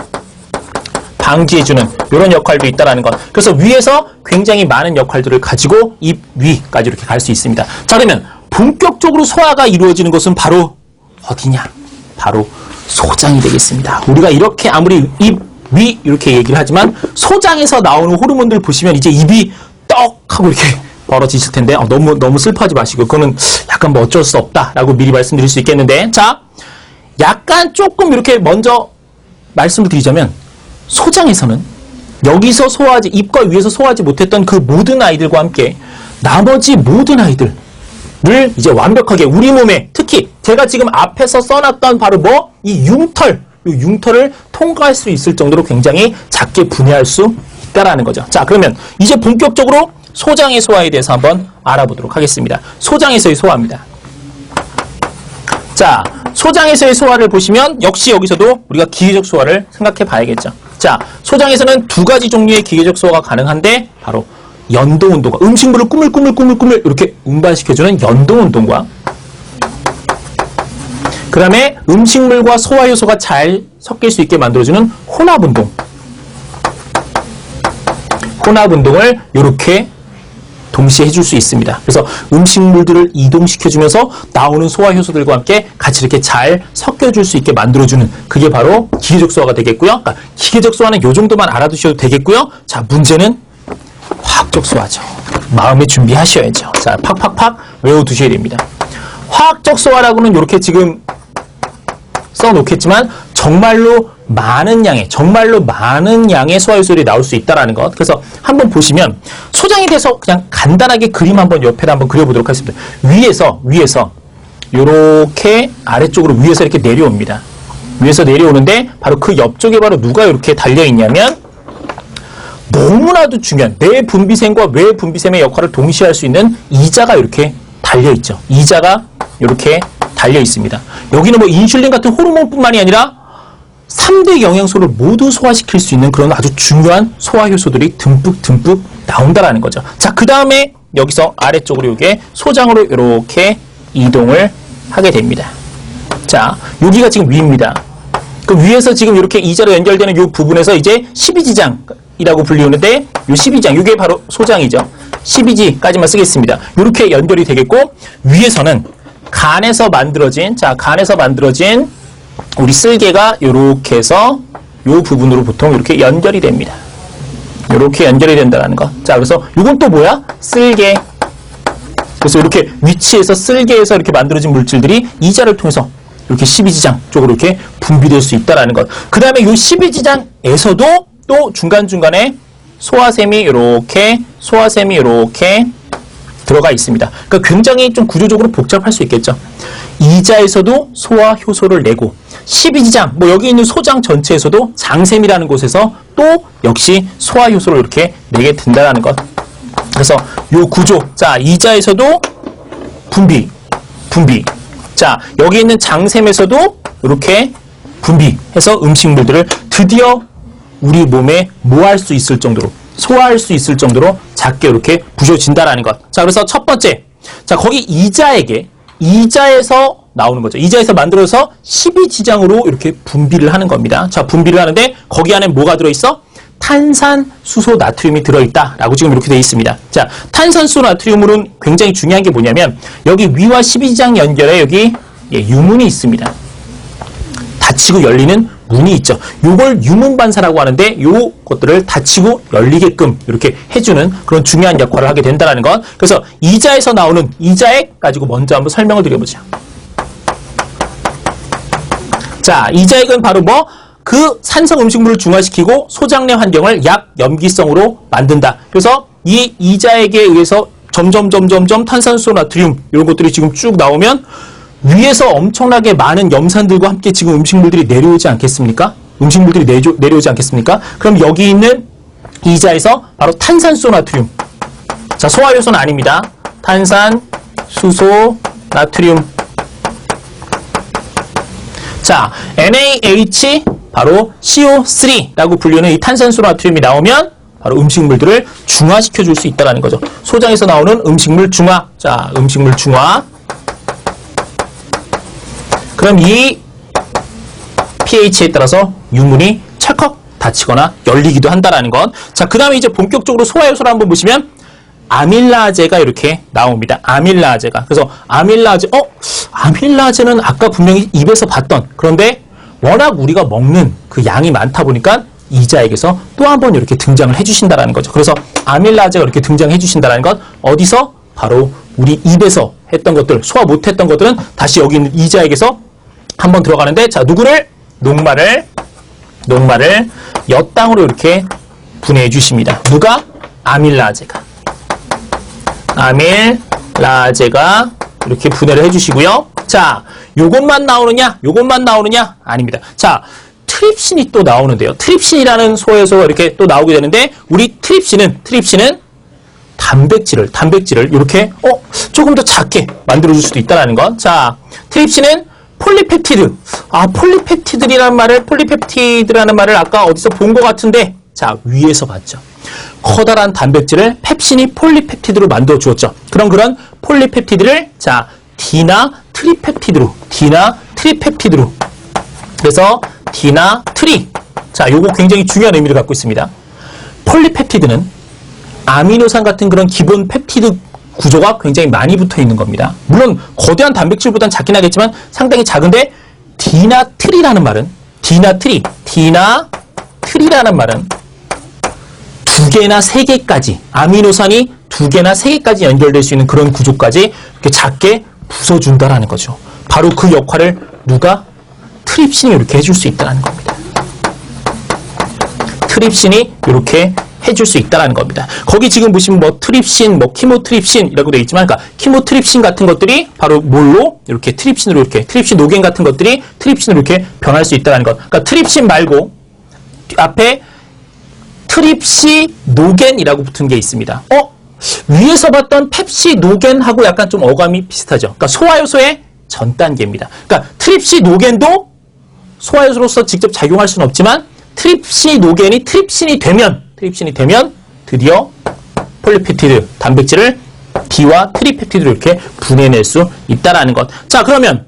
방지해주는 이런 역할도 있다는 것. 그래서 위에서 굉장히 많은 역할들을 가지고 입 위까지 이렇게 갈 수 있습니다. 자, 그러면 본격적으로 소화가 이루어지는 것은 바로 어디냐? 바로 소장이 되겠습니다. 우리가 이렇게 아무리 입 위 이렇게 얘기를 하지만 소장에서 나오는 호르몬들 보시면 이제 입이 떡 하고 이렇게 벌어지실 텐데 너무 슬퍼하지 마시고 그거는 약간 어쩔 수 없다라고 미리 말씀드릴 수 있겠는데, 자, 약간 조금 이렇게 먼저 말씀을 드리자면 소장에서는 여기서 입과 위에서 소화하지 못했던 그 모든 아이들과 함께 나머지 모든 아이들을 이제 완벽하게 우리 몸에, 특히 제가 지금 앞에서 써놨던 바로 이 융털을 통과할 수 있을 정도로 굉장히 작게 분해할 수 있다라는 거죠. 자, 그러면 이제 본격적으로 소장의 소화에 대해서 한번 알아보도록 하겠습니다. 소장에서의 소화입니다. 자, 소장에서의 소화를 보시면 역시 여기서도 우리가 기계적 소화를 생각해 봐야겠죠. 자, 소장에서는 두 가지 종류의 기계적 소화가 가능한데 바로 연동운동과 음식물을 꾸물꾸물 이렇게 운반시켜주는 연동운동과 그 다음에 음식물과 소화효소가 잘 섞일 수 있게 만들어주는 혼합운동을 이렇게 동시에 해줄 수 있습니다. 그래서 음식물들을 이동시켜주면서 나오는 소화효소들과 함께 같이 이렇게 잘 섞여줄 수 있게 만들어주는 그게 바로 기계적 소화가 되겠고요. 그러니까 기계적 소화는 이 정도만 알아두셔도 되겠고요. 자, 문제는 화학적 소화죠. 마음에 준비하셔야죠. 자, 팍팍팍 외워두셔야 됩니다. 화학적 소화라고는 이렇게 지금 써놓겠지만 정말로 많은 양의 소화효소들이 나올 수 있다는 것. 그래서 한번 보시면 소장에 대해서 그냥 간단하게 그림 한번 옆에다 한번 그려보도록 하겠습니다. 위에서 이렇게 아래쪽으로 위에서 이렇게 내려옵니다. 위에서 내려오는데 바로 그 옆쪽에 바로 누가 이렇게 달려있냐면 너무나도 중요한 내분비샘과 외분비샘의 역할을 동시에 할 수 있는 이자가 이렇게 달려있죠. 이자가 이렇게 달려 있습니다. 여기는 뭐 인슐린 같은 호르몬뿐만이 아니라 3대 영양소를 모두 소화시킬 수 있는 그런 아주 중요한 소화효소들이 듬뿍 나온다라는 거죠. 자, 그 다음에 여기서 아래쪽으로 이게 소장으로 이렇게 이동을 하게 됩니다. 자, 여기가 지금 위입니다. 그 위에서 지금 이렇게 이자로 연결되는 이 부분에서 이제 12지장이라고 불리우는데 이 12장, 이게 바로 소장이죠. 12지까지만 쓰겠습니다. 이렇게 연결이 되겠고, 위에서는 간에서 만들어진 우리 쓸개가 이렇게 해서 이 부분으로 보통 이렇게 연결이 됩니다. 이렇게 연결이 된다는 거. 자, 그래서 이건 또 뭐야? 쓸개. 그래서 이렇게 위치에서 쓸개에서 이렇게 만들어진 물질들이 이자를 통해서 이렇게 12지장 쪽으로 이렇게 분비될 수 있다는 것. 그 다음에 이 12지장에서도 또 중간중간에 소화샘이 이렇게 들어가 있습니다. 그러니까 굉장히 좀 구조적으로 복잡할 수 있겠죠. 이자에서도 소화 효소를 내고 12지장, 뭐 여기 있는 소장 전체에서도 장샘이라는 곳에서 또 역시 소화 효소를 이렇게 내게 된다는 것. 그래서 요 구조, 자, 이자에서도 분비. 자, 여기 있는 장샘에서도 이렇게 분비해서 음식물들을 드디어 우리 몸에 모할 수 있을 정도로, 소화할 수 있을 정도로 작게 이렇게 부셔진다라는 것. 자, 그래서 첫 번째, 자, 거기 이자에서 나오는 거죠. 이자에서 만들어서 12지장으로 이렇게 분비를 하는 겁니다. 자, 분비를 하는데 거기 안에 뭐가 들어있어? 탄산수소 나트륨이 들어있다라고 지금 이렇게 되어 있습니다. 자, 탄산수소 나트륨은 굉장히 중요한 게 뭐냐면 여기 위와 12지장 연결에 여기 유문이 있습니다. 닫히고 열리는 문이 있죠. 요걸 유문반사라고 하는데 요 것들을 닫히고 열리게끔 이렇게 해주는 그런 중요한 역할을 하게 된다는 것. 그래서 이자에서 나오는 이자액 가지고 먼저 한번 설명을 드려보죠. 자, 이자액은 바로 뭐? 그 산성 음식물을 중화시키고 소장내 환경을 약염기성으로 만든다. 그래서 이 이자액에 의해서 점점 탄산수소 나트륨 이런 것들이 지금 쭉 나오면 위에서 엄청나게 많은 염산들과 함께 지금 음식물들이 내려오지 않겠습니까? 내려오지 않겠습니까? 그럼 여기 있는 이자에서 바로 탄산수소 나트륨. 자, 소화효소는 아닙니다. 탄산수소 나트륨. 자, NaH 바로 CO3라고 불리는 이 탄산수소 나트륨이 나오면 바로 음식물들을 중화시켜 줄 수 있다는 거죠. 소장에서 나오는 음식물 중화. 자, 음식물 중화. 그럼 이 pH에 따라서 유문이 찰컥 닫히거나 열리기도 한다는 것. 자, 그 다음에 이제 본격적으로 소화효소를 한번 보시면 아밀라제가 이렇게 나옵니다. 아밀라제가. 그래서 아밀라제는 아까 분명히 입에서 봤던, 그런데 워낙 우리가 먹는 그 양이 많다 보니까 이자에게서 또 한 번 이렇게 등장을 해주신다는 거죠. 그래서 아밀라제가 이렇게 등장해 주신다는 것. 어디서? 바로 우리 입에서 했던 것들, 소화 못했던 것들은 다시 여기 있는 이자에게서 한번 들어가는데, 자, 누구를? 녹말을 엿당으로 이렇게 분해해 주십니다. 누가? 아밀라제가 이렇게 분해를 해 주시고요. 자, 요것만 나오느냐? 아닙니다. 자, 트립신이 또 나오는데요. 트립신이라는 소효소가 이렇게 또 나오게 되는데, 우리 트립신은 단백질을 이렇게 조금 더 작게 만들어줄 수도 있다는 것. 자, 트립신은 폴리펩티드. 폴리펩티드라는 말을 아까 어디서 본 것 같은데, 자, 위에서 봤죠. 커다란 단백질을 펩신이 폴리펩티드로 만들어 주었죠. 그런 폴리펩티드를, 자, 디나트리펩티드로. 그래서 디나트리. 자, 요거 굉장히 중요한 의미를 갖고 있습니다. 폴리펩티드는 아미노산 같은 그런 기본 펩티드 구조가 굉장히 많이 붙어 있는 겁니다. 물론 거대한 단백질보다는 작긴 하겠지만 상당히 작은데, 디나트리라는 말은 두 개나 세 개까지, 아미노산이 두 개나 세 개까지 연결될 수 있는 그런 구조까지 이렇게 작게 부숴준다라는 거죠. 바로 그 역할을 누가? 트립신이 이렇게 해줄 수 있다는 겁니다. 트립신이 이렇게 해줄 수 있다는 겁니다. 거기 지금 보시면 뭐 트립신, 뭐 키모트립신이라고 되어 있지만, 그러니까 키모트립신 같은 것들이 바로 뭘로? 이렇게 트립신으로 이렇게, 트립신 노겐 같은 것들이 트립신으로 이렇게 변할 수 있다는 것. 그러니까 트립신 말고 앞에 트립시노겐이라고 붙은 게 있습니다. 위에서 봤던 펩시노겐하고 약간 좀 어감이 비슷하죠. 그러니까 소화효소의 전 단계입니다. 그러니까 트립시노겐도 소화효소로서 직접 작용할 수는 없지만 트립시노겐이 트립신이 되면 드디어 폴리펩티드 단백질을 D와 트리펩티드로 이렇게 분해낼 수 있다라는 것. 자, 그러면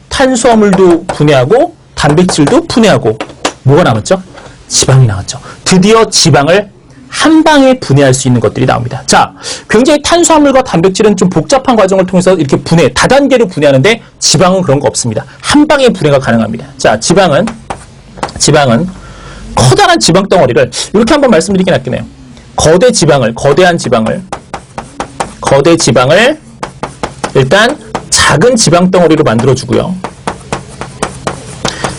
탄수화물도 분해하고 단백질도 분해하고 뭐가 남았죠? 지방이 나왔죠. 드디어 지방을 한 방에 분해할 수 있는 것들이 나옵니다. 자, 굉장히 탄수화물과 단백질은 좀 복잡한 과정을 통해서 이렇게 다단계로 분해하는데 지방은 그런 거 없습니다. 한 방에 분해가 가능합니다. 자, 지방은 커다란 지방 덩어리를 이렇게 한번 말씀드리긴 할게요. 거대한 지방을 일단 작은 지방 덩어리로 만들어주고요.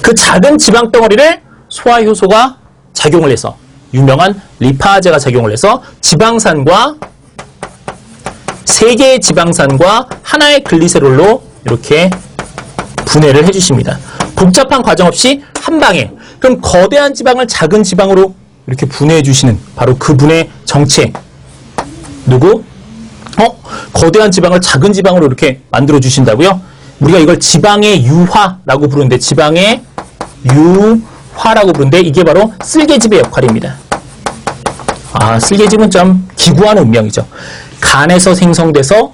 그 작은 지방 덩어리를 소화효소가 작용을 해서 유명한 리파제가 작용을 해서 지방산과 3개의 지방산과 하나의 글리세롤로 이렇게 분해를 해주십니다. 복잡한 과정 없이 한 방에. 그럼 거대한 지방을 작은 지방으로 이렇게 분해해 주시는 바로 그분의 정체. 누구? 거대한 지방을 작은 지방으로 이렇게 만들어 주신다고요? 우리가 이걸 지방의 유화라고 부르는데 이게 바로 쓸개즙의 역할입니다. 쓸개즙은 좀 기구한 운명이죠. 간에서 생성돼서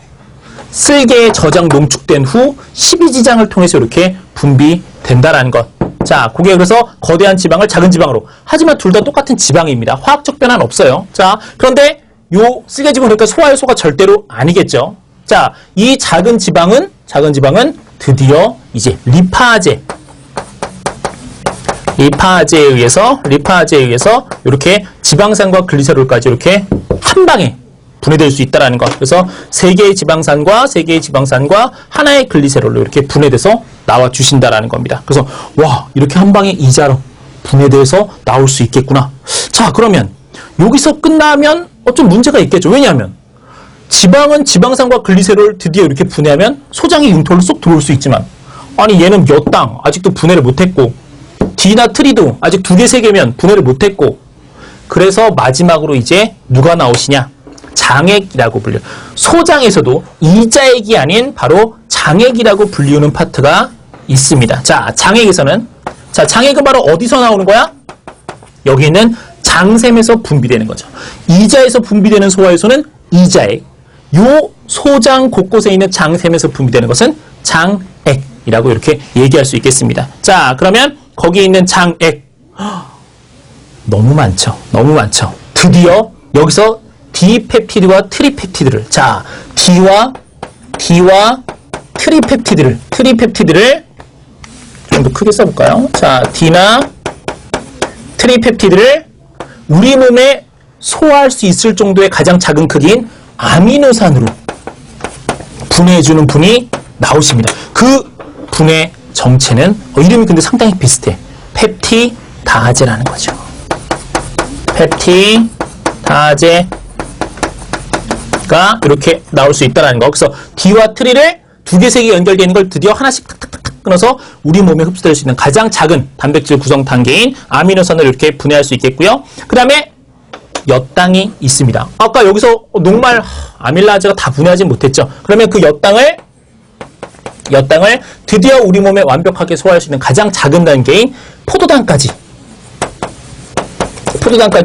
쓸개에 저장 농축된 후 십이지장을 통해서 이렇게 분비된다라는 것. 자, 그게 그래서 거대한 지방을 작은 지방으로. 하지만 둘 다 똑같은 지방입니다. 화학적 변화는 없어요. 자, 그런데 요 쓸개즙은 그러니까 소화효소가 절대로 아니겠죠. 자, 이 작은 지방은 드디어 이제 리파제에 의해서 이렇게 지방산과 글리세롤까지 이렇게 한 방에 분해될 수 있다라는 것. 그래서 3개의 지방산과 하나의 글리세롤로 이렇게 분해돼서 나와 주신다라는 겁니다. 그래서 이렇게 한 방에 이자로 분해돼서 나올 수 있겠구나. 자, 그러면 여기서 끝나면 좀 문제가 있겠죠. 왜냐하면 지방은 지방산과 글리세롤 드디어 이렇게 분해하면 소장의 융통으로 쏙 들어올 수 있지만 얘는 엿당 아직도 분해를 못했고 D나 트리도 아직 2개, 3개면 분해를 못했고 그래서 마지막으로 이제 누가 나오시냐? 장액이라고 불려요. 소장에서도 이자액이 아닌 바로 장액이라고 불리우는 파트가 있습니다. 자, 장액은 바로 어디서 나오는 거야? 여기 있는 장샘에서 분비되는 거죠. 이자에서 분비되는 소화효소는 이자액. 요 소장 곳곳에 있는 장샘에서 분비되는 것은 장액이라고 이렇게 얘기할 수 있겠습니다. 자, 그러면 거기에 있는 장액. 너무 많죠. 드디어 여기서 D펩티드와 트리펩티드를. 자, D와 트리펩티드를 좀 더 크게 써볼까요? 자, D나 트리펩티드를 우리 몸에 소화할 수 있을 정도의 가장 작은 크기인 아미노산으로 분해해주는 분이 나오십니다. 그 분해 정체는 이름이 근데 상당히 비슷해. 펩티다제라는 거죠. 펩티다제가 이렇게 나올 수 있다는 거. 그래서 D와 트리를 2개, 3개 연결되어 있는 걸 드디어 하나씩 탁탁탁 끊어서 우리 몸에 흡수될 수 있는 가장 작은 단백질 구성 단계인 아미노산을 이렇게 분해할 수 있겠고요. 그 다음에 엿당이 있습니다. 아까 여기서 녹말 아밀라제가 다 분해하지 못했죠. 그러면 그 엿당을 드디어 우리 몸에 완벽하게 소화할 수 있는 가장 작은 단계인 포도당까지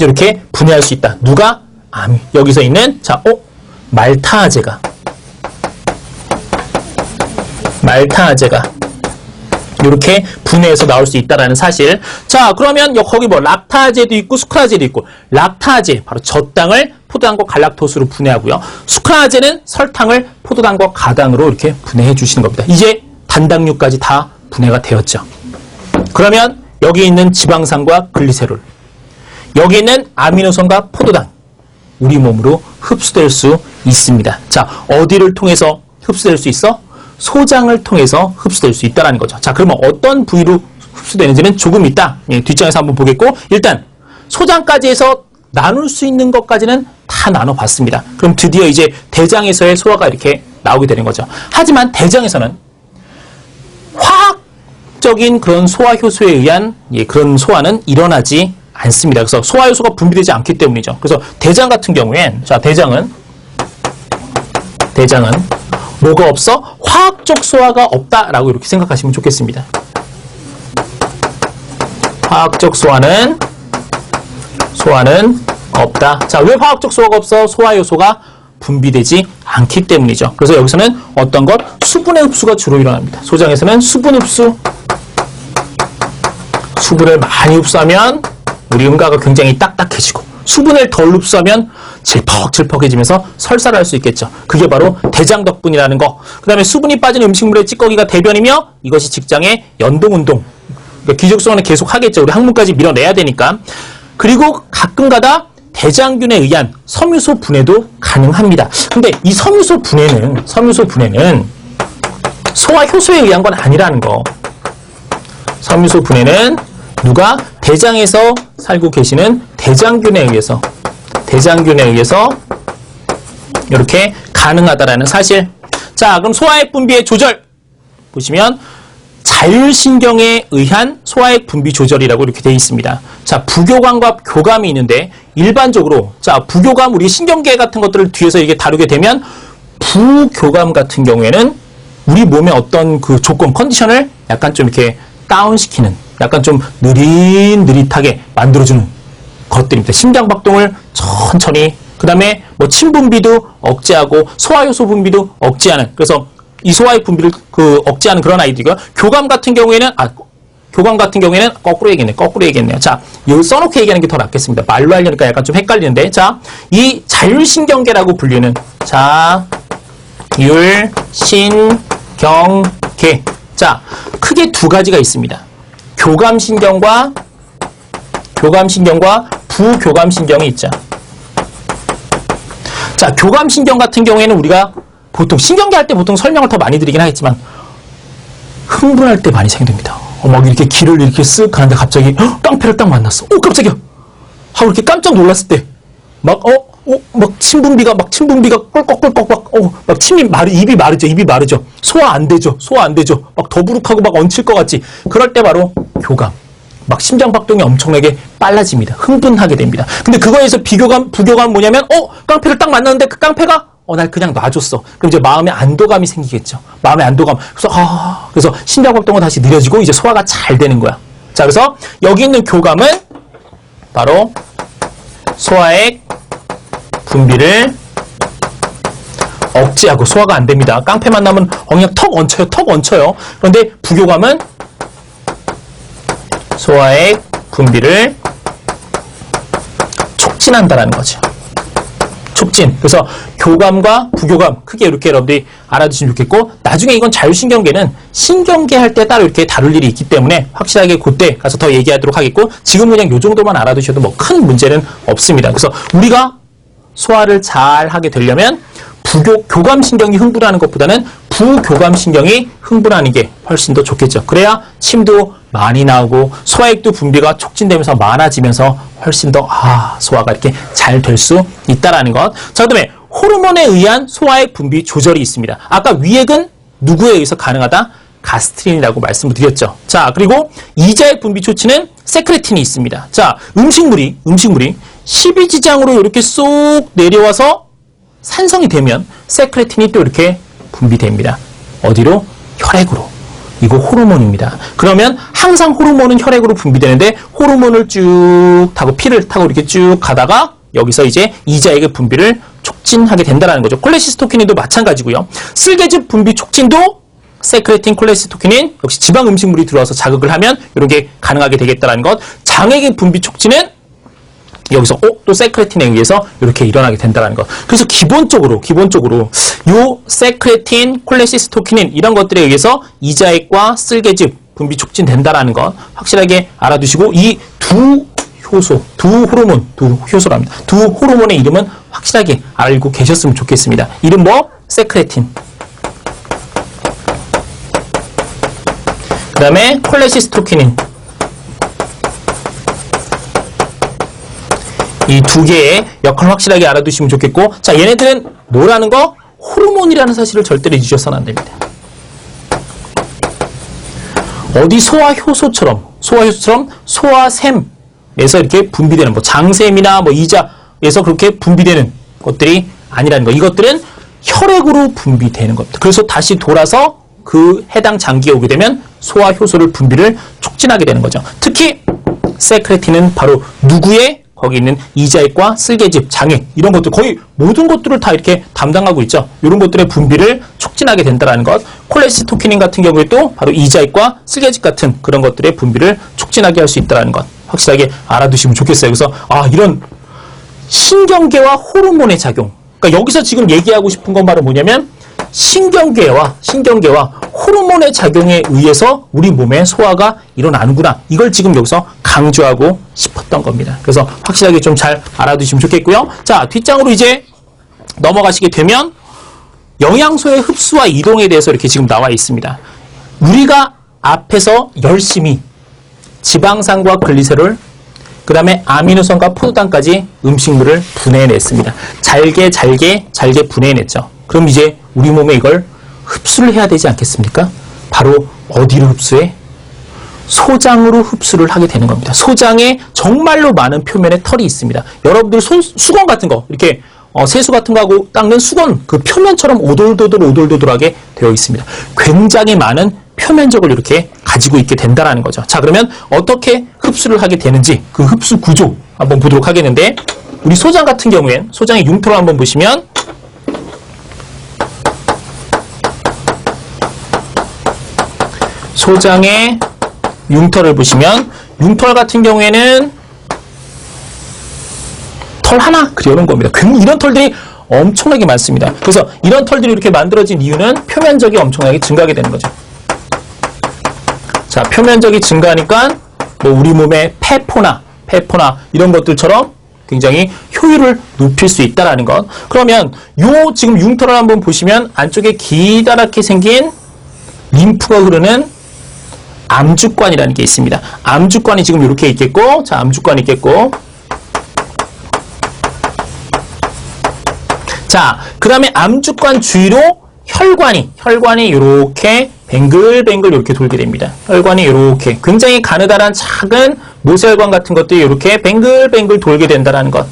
이렇게 분해할 수 있다. 누가? 여기서 있는 말타아제가 이렇게 분해해서 나올 수 있다라는 사실. 자, 그러면 거기 락타아제도 있고 수크라제도 있고, 락타아제 바로 젖당을 포도당과 갈락토스로 분해하고요. 수크라제는 설탕을 포도당과 가당으로 이렇게 분해해 주시는 겁니다. 이제 단당류까지 다 분해가 되었죠. 그러면 여기 있는 지방산과 글리세롤, 여기 있는 아미노산과 포도당, 우리 몸으로 흡수될 수 있습니다. 자, 어디를 통해서 흡수될 수 있어? 소장을 통해서 흡수될 수 있다는 거죠. 자, 그러면 어떤 부위로 흡수되는지는 조금 이따 뒷장에서 한번 보겠고, 일단 소장까지 해서 나눌 수 있는 것까지는 다 나눠봤습니다. 그럼 드디어 이제 대장에서의 소화가 이렇게 나오게 되는 거죠. 하지만 대장에서는 화학적인 그런 소화 효소에 의한 그런 소화는 일어나지 않습니다. 그래서 소화효소가 분비되지 않기 때문이죠. 그래서 대장 같은 경우엔, 자, 대장은 뭐가 없어? 화학적 소화가 없다라고 이렇게 생각하시면 좋겠습니다. 화학적 소화는 없다. 자, 왜 화학적 소화가 없어? 소화효소가 분비되지 않기 때문이죠. 그래서 여기서는 어떤 것? 수분의 흡수가 주로 일어납니다. 소장에서는 수분 흡수, 수분을 많이 흡수하면 우리 음가가 굉장히 딱딱해지고, 수분을 덜 흡수하면 질퍽질퍽해지면서 설사를 할 수 있겠죠. 그게 바로 대장 덕분이라는 거. 그 다음에 수분이 빠진 음식물의 찌꺼기가 대변이며, 이것이 직장의 연동운동. 그러니까 기적소화는 계속 하겠죠. 우리 항문까지 밀어내야 되니까. 그리고 가끔가다 대장균에 의한 섬유소 분해도 가능합니다. 근데 이 섬유소 분해는 소화효소에 의한 건 아니라는 거. 섬유소 분해는 누가? 대장에서 살고 계시는 대장균에 의해서 이렇게 가능하다라는 사실. 자, 그럼 소화액 분비의 조절 보시면 자율신경에 의한 소화액 분비 조절이라고 이렇게 되어 있습니다. 자, 부교감과 교감이 있는데, 일반적으로, 자, 부교감, 우리 신경계 같은 것들을 뒤에서 이게 다루게 되면, 부교감 같은 경우에는 우리 몸의 어떤 그 조건, 컨디션을 약간 좀 이렇게 다운시키는, 약간 좀 느릿느릿하게 만들어주는 것들입니다. 심장박동을 천천히, 그 다음에 뭐 침분비도 억제하고, 소화효소 분비도 억제하는, 그래서 이 소화액 분비를 억제하는 그런 아이들이고요. 교감 같은 경우에는 거꾸로 얘기했네요. 자, 여기 써놓고 얘기하는 게 더 낫겠습니다. 말로 하려니까 약간 좀 헷갈리는데. 자, 이 자율신경계라고 불리는, 자율신경계. 자, 크게 두 가지가 있습니다. 교감신경과 부교감신경이 있죠. 자, 교감신경 같은 경우에는 우리가 보통 신경계 할 때 보통 설명을 더 많이 드리긴 하겠지만, 흥분할 때 많이 생깁니다. 막 이렇게 기를 이렇게 쓱 가는데 갑자기 깡패를 딱 만났어. 깜짝이야. 하고 이렇게 깜짝 놀랐을 때 막 침분비가 꿀꺽꿀꺽 막 입이 마르죠. 소화 안 되죠. 막 더부룩하고 막 얹힐 것 같지. 그럴 때 바로 교감. 막 심장박동이 엄청나게 빨라집니다. 흥분하게 됩니다. 근데 그거에서 부교감 뭐냐면, 깡패를 딱 만났는데 그 깡패가 날 그냥 놔줬어. 그럼 이제 마음의 안도감이 생기겠죠. 마음의 안도감. 그래서 심장박동은 다시 느려지고 이제 소화가 잘 되는 거야. 자, 그래서 여기 있는 교감은 바로 소화액 분비를 억제하고 소화가 안 됩니다. 깡패 만나면 그냥 턱 얹혀요. 그런데 부교감은 소화액 분비를 촉진한다는 거죠. 촉진. 그래서 교감과 부교감 크게 이렇게 여러분들이 알아두시면 좋겠고, 나중에 이건 자율신경계는 신경계 할 때 따로 이렇게 다룰 일이 있기 때문에 확실하게 그때 가서 더 얘기하도록 하겠고, 지금 그냥 요 정도만 알아두셔도 뭐 큰 문제는 없습니다. 그래서 우리가 소화를 잘 하게 되려면 교감신경이 흥분하는 것보다는 부교감신경이 흥분하는 게 훨씬 더 좋겠죠. 그래야 침도 많이 나오고 소화액도 분비가 촉진되면서 많아지면서 훨씬 더 소화가 이렇게 잘 될 수 있다라는 것. 자, 그다음에 호르몬에 의한 소화액 분비 조절이 있습니다. 아까 위액은 누구에 의해서 가능하다? 가스트린이라고 말씀을 드렸죠. 자, 그리고 이자액 분비 조치는 세크레틴이 있습니다. 자, 음식물이 12지장으로 이렇게 쏙 내려와서 산성이 되면 세크레틴이 또 이렇게 분비됩니다. 어디로? 혈액으로. 이거 호르몬입니다. 그러면 항상 호르몬은 혈액으로 분비되는데, 호르몬을 쭉 타고 피를 타고 이렇게 쭉 가다가 여기서 이제 이자액의 분비를 촉진하게 된다는 거죠. 콜레시스토키닌도 마찬가지고요. 쓸개즙 분비 촉진도 세크레틴, 콜레시토키닌, 역시 지방 음식물이 들어와서 자극을 하면 이런 게 가능하게 되겠다는 것. 장액의 분비 촉진은 여기서 또 세크레틴에 의해서 이렇게 일어나게 된다는 것. 그래서 기본적으로 요 세크레틴, 콜레시스토키닌 이런 것들에 의해서 이자액과 쓸개즙 분비 촉진된다라는 것 확실하게 알아두시고, 이 두 호르몬의 이름은 확실하게 알고 계셨으면 좋겠습니다. 이름 뭐? 세크레틴. 그 다음에 콜레시스토키닌. 이 두 개의 역할 확실하게 알아두시면 좋겠고, 자, 얘네들은 뭐라는 거? 호르몬이라는 사실을 절대로 잊으셔서는 안 됩니다. 어디 소화효소처럼 소화샘, 혈관에서 이렇게 분비되는 뭐 장샘이나 뭐 이자에서 그렇게 분비되는 것들이 아니라는 거. 이것들은 혈액으로 분비되는 겁니다. 그래서 다시 돌아서 그 해당 장기에 오게 되면 소화 효소를 분비를 촉진하게 되는 거죠. 특히 세크레틴은 바로 누구의 거기 있는 이자액과 쓸개즙, 장액 이런 것들 거의 모든 것들을 다 이렇게 담당하고 있죠. 이런 것들의 분비를 촉진하게 된다는 것. 콜레시토키닌 같은 경우에도 바로 이자액과 쓸개즙 같은 그런 것들의 분비를 촉진하게 할 수 있다는 것. 확실하게 알아두시면 좋겠어요. 그래서 이런 신경계와 호르몬의 작용. 그러니까 여기서 지금 얘기하고 싶은 건 바로 뭐냐면 신경계와 호르몬의 작용에 의해서 우리 몸의 소화가 일어나는구나. 이걸 지금 여기서 강조하고 싶었던 겁니다. 그래서 확실하게 좀 잘 알아두시면 좋겠고요. 자, 뒷장으로 이제 넘어가시게 되면 영양소의 흡수와 이동에 대해서 이렇게 지금 나와 있습니다. 우리가 앞에서 열심히 지방산과 글리세롤, 그 다음에 아미노산과 포도당까지 음식물을 분해냈습니다. 잘게 분해냈죠. 그럼 이제 우리 몸에 이걸 흡수를 해야 되지 않겠습니까? 바로 어디로 흡수해? 소장으로 흡수를 하게 되는 겁니다. 소장에 정말로 많은 표면에 털이 있습니다. 여러분들 수건 같은 거 이렇게 세수 같은 거 하고 닦는 수건 그 표면처럼 오돌도돌하게 되어 있습니다. 굉장히 많은 표면적을 이렇게 가지고 있게 된다는 거죠. 자, 그러면 어떻게 흡수를 하게 되는지 그 흡수 구조 한번 보도록 하겠는데, 우리 소장 같은 경우엔 소장의 융토를 한번 보시면 소장의 융털을 보시면 융털 같은 경우에는 털 하나 그려놓은 겁니다. 이런 털들이 엄청나게 많습니다. 그래서 이런 털들이 이렇게 만들어진 이유는 표면적이 엄청나게 증가하게 되는 거죠. 자, 표면적이 증가하니까 뭐 우리 몸의 페포나 이런 것들처럼 굉장히 효율을 높일 수 있다라는 것. 그러면 요 지금 융털을 한번 보시면 안쪽에 기다랗게 생긴 림프가 흐르는 암주관이라는 게 있습니다. 암주관이 지금 이렇게 있겠고, 자, 암주관이 있겠고, 자, 그 다음에 암주관 주위로 혈관이 이렇게 뱅글뱅글 이렇게 돌게 됩니다. 혈관이 이렇게 굉장히 가느다란 작은 모세혈관 같은 것들이 이렇게 뱅글뱅글 돌게 된다는 것.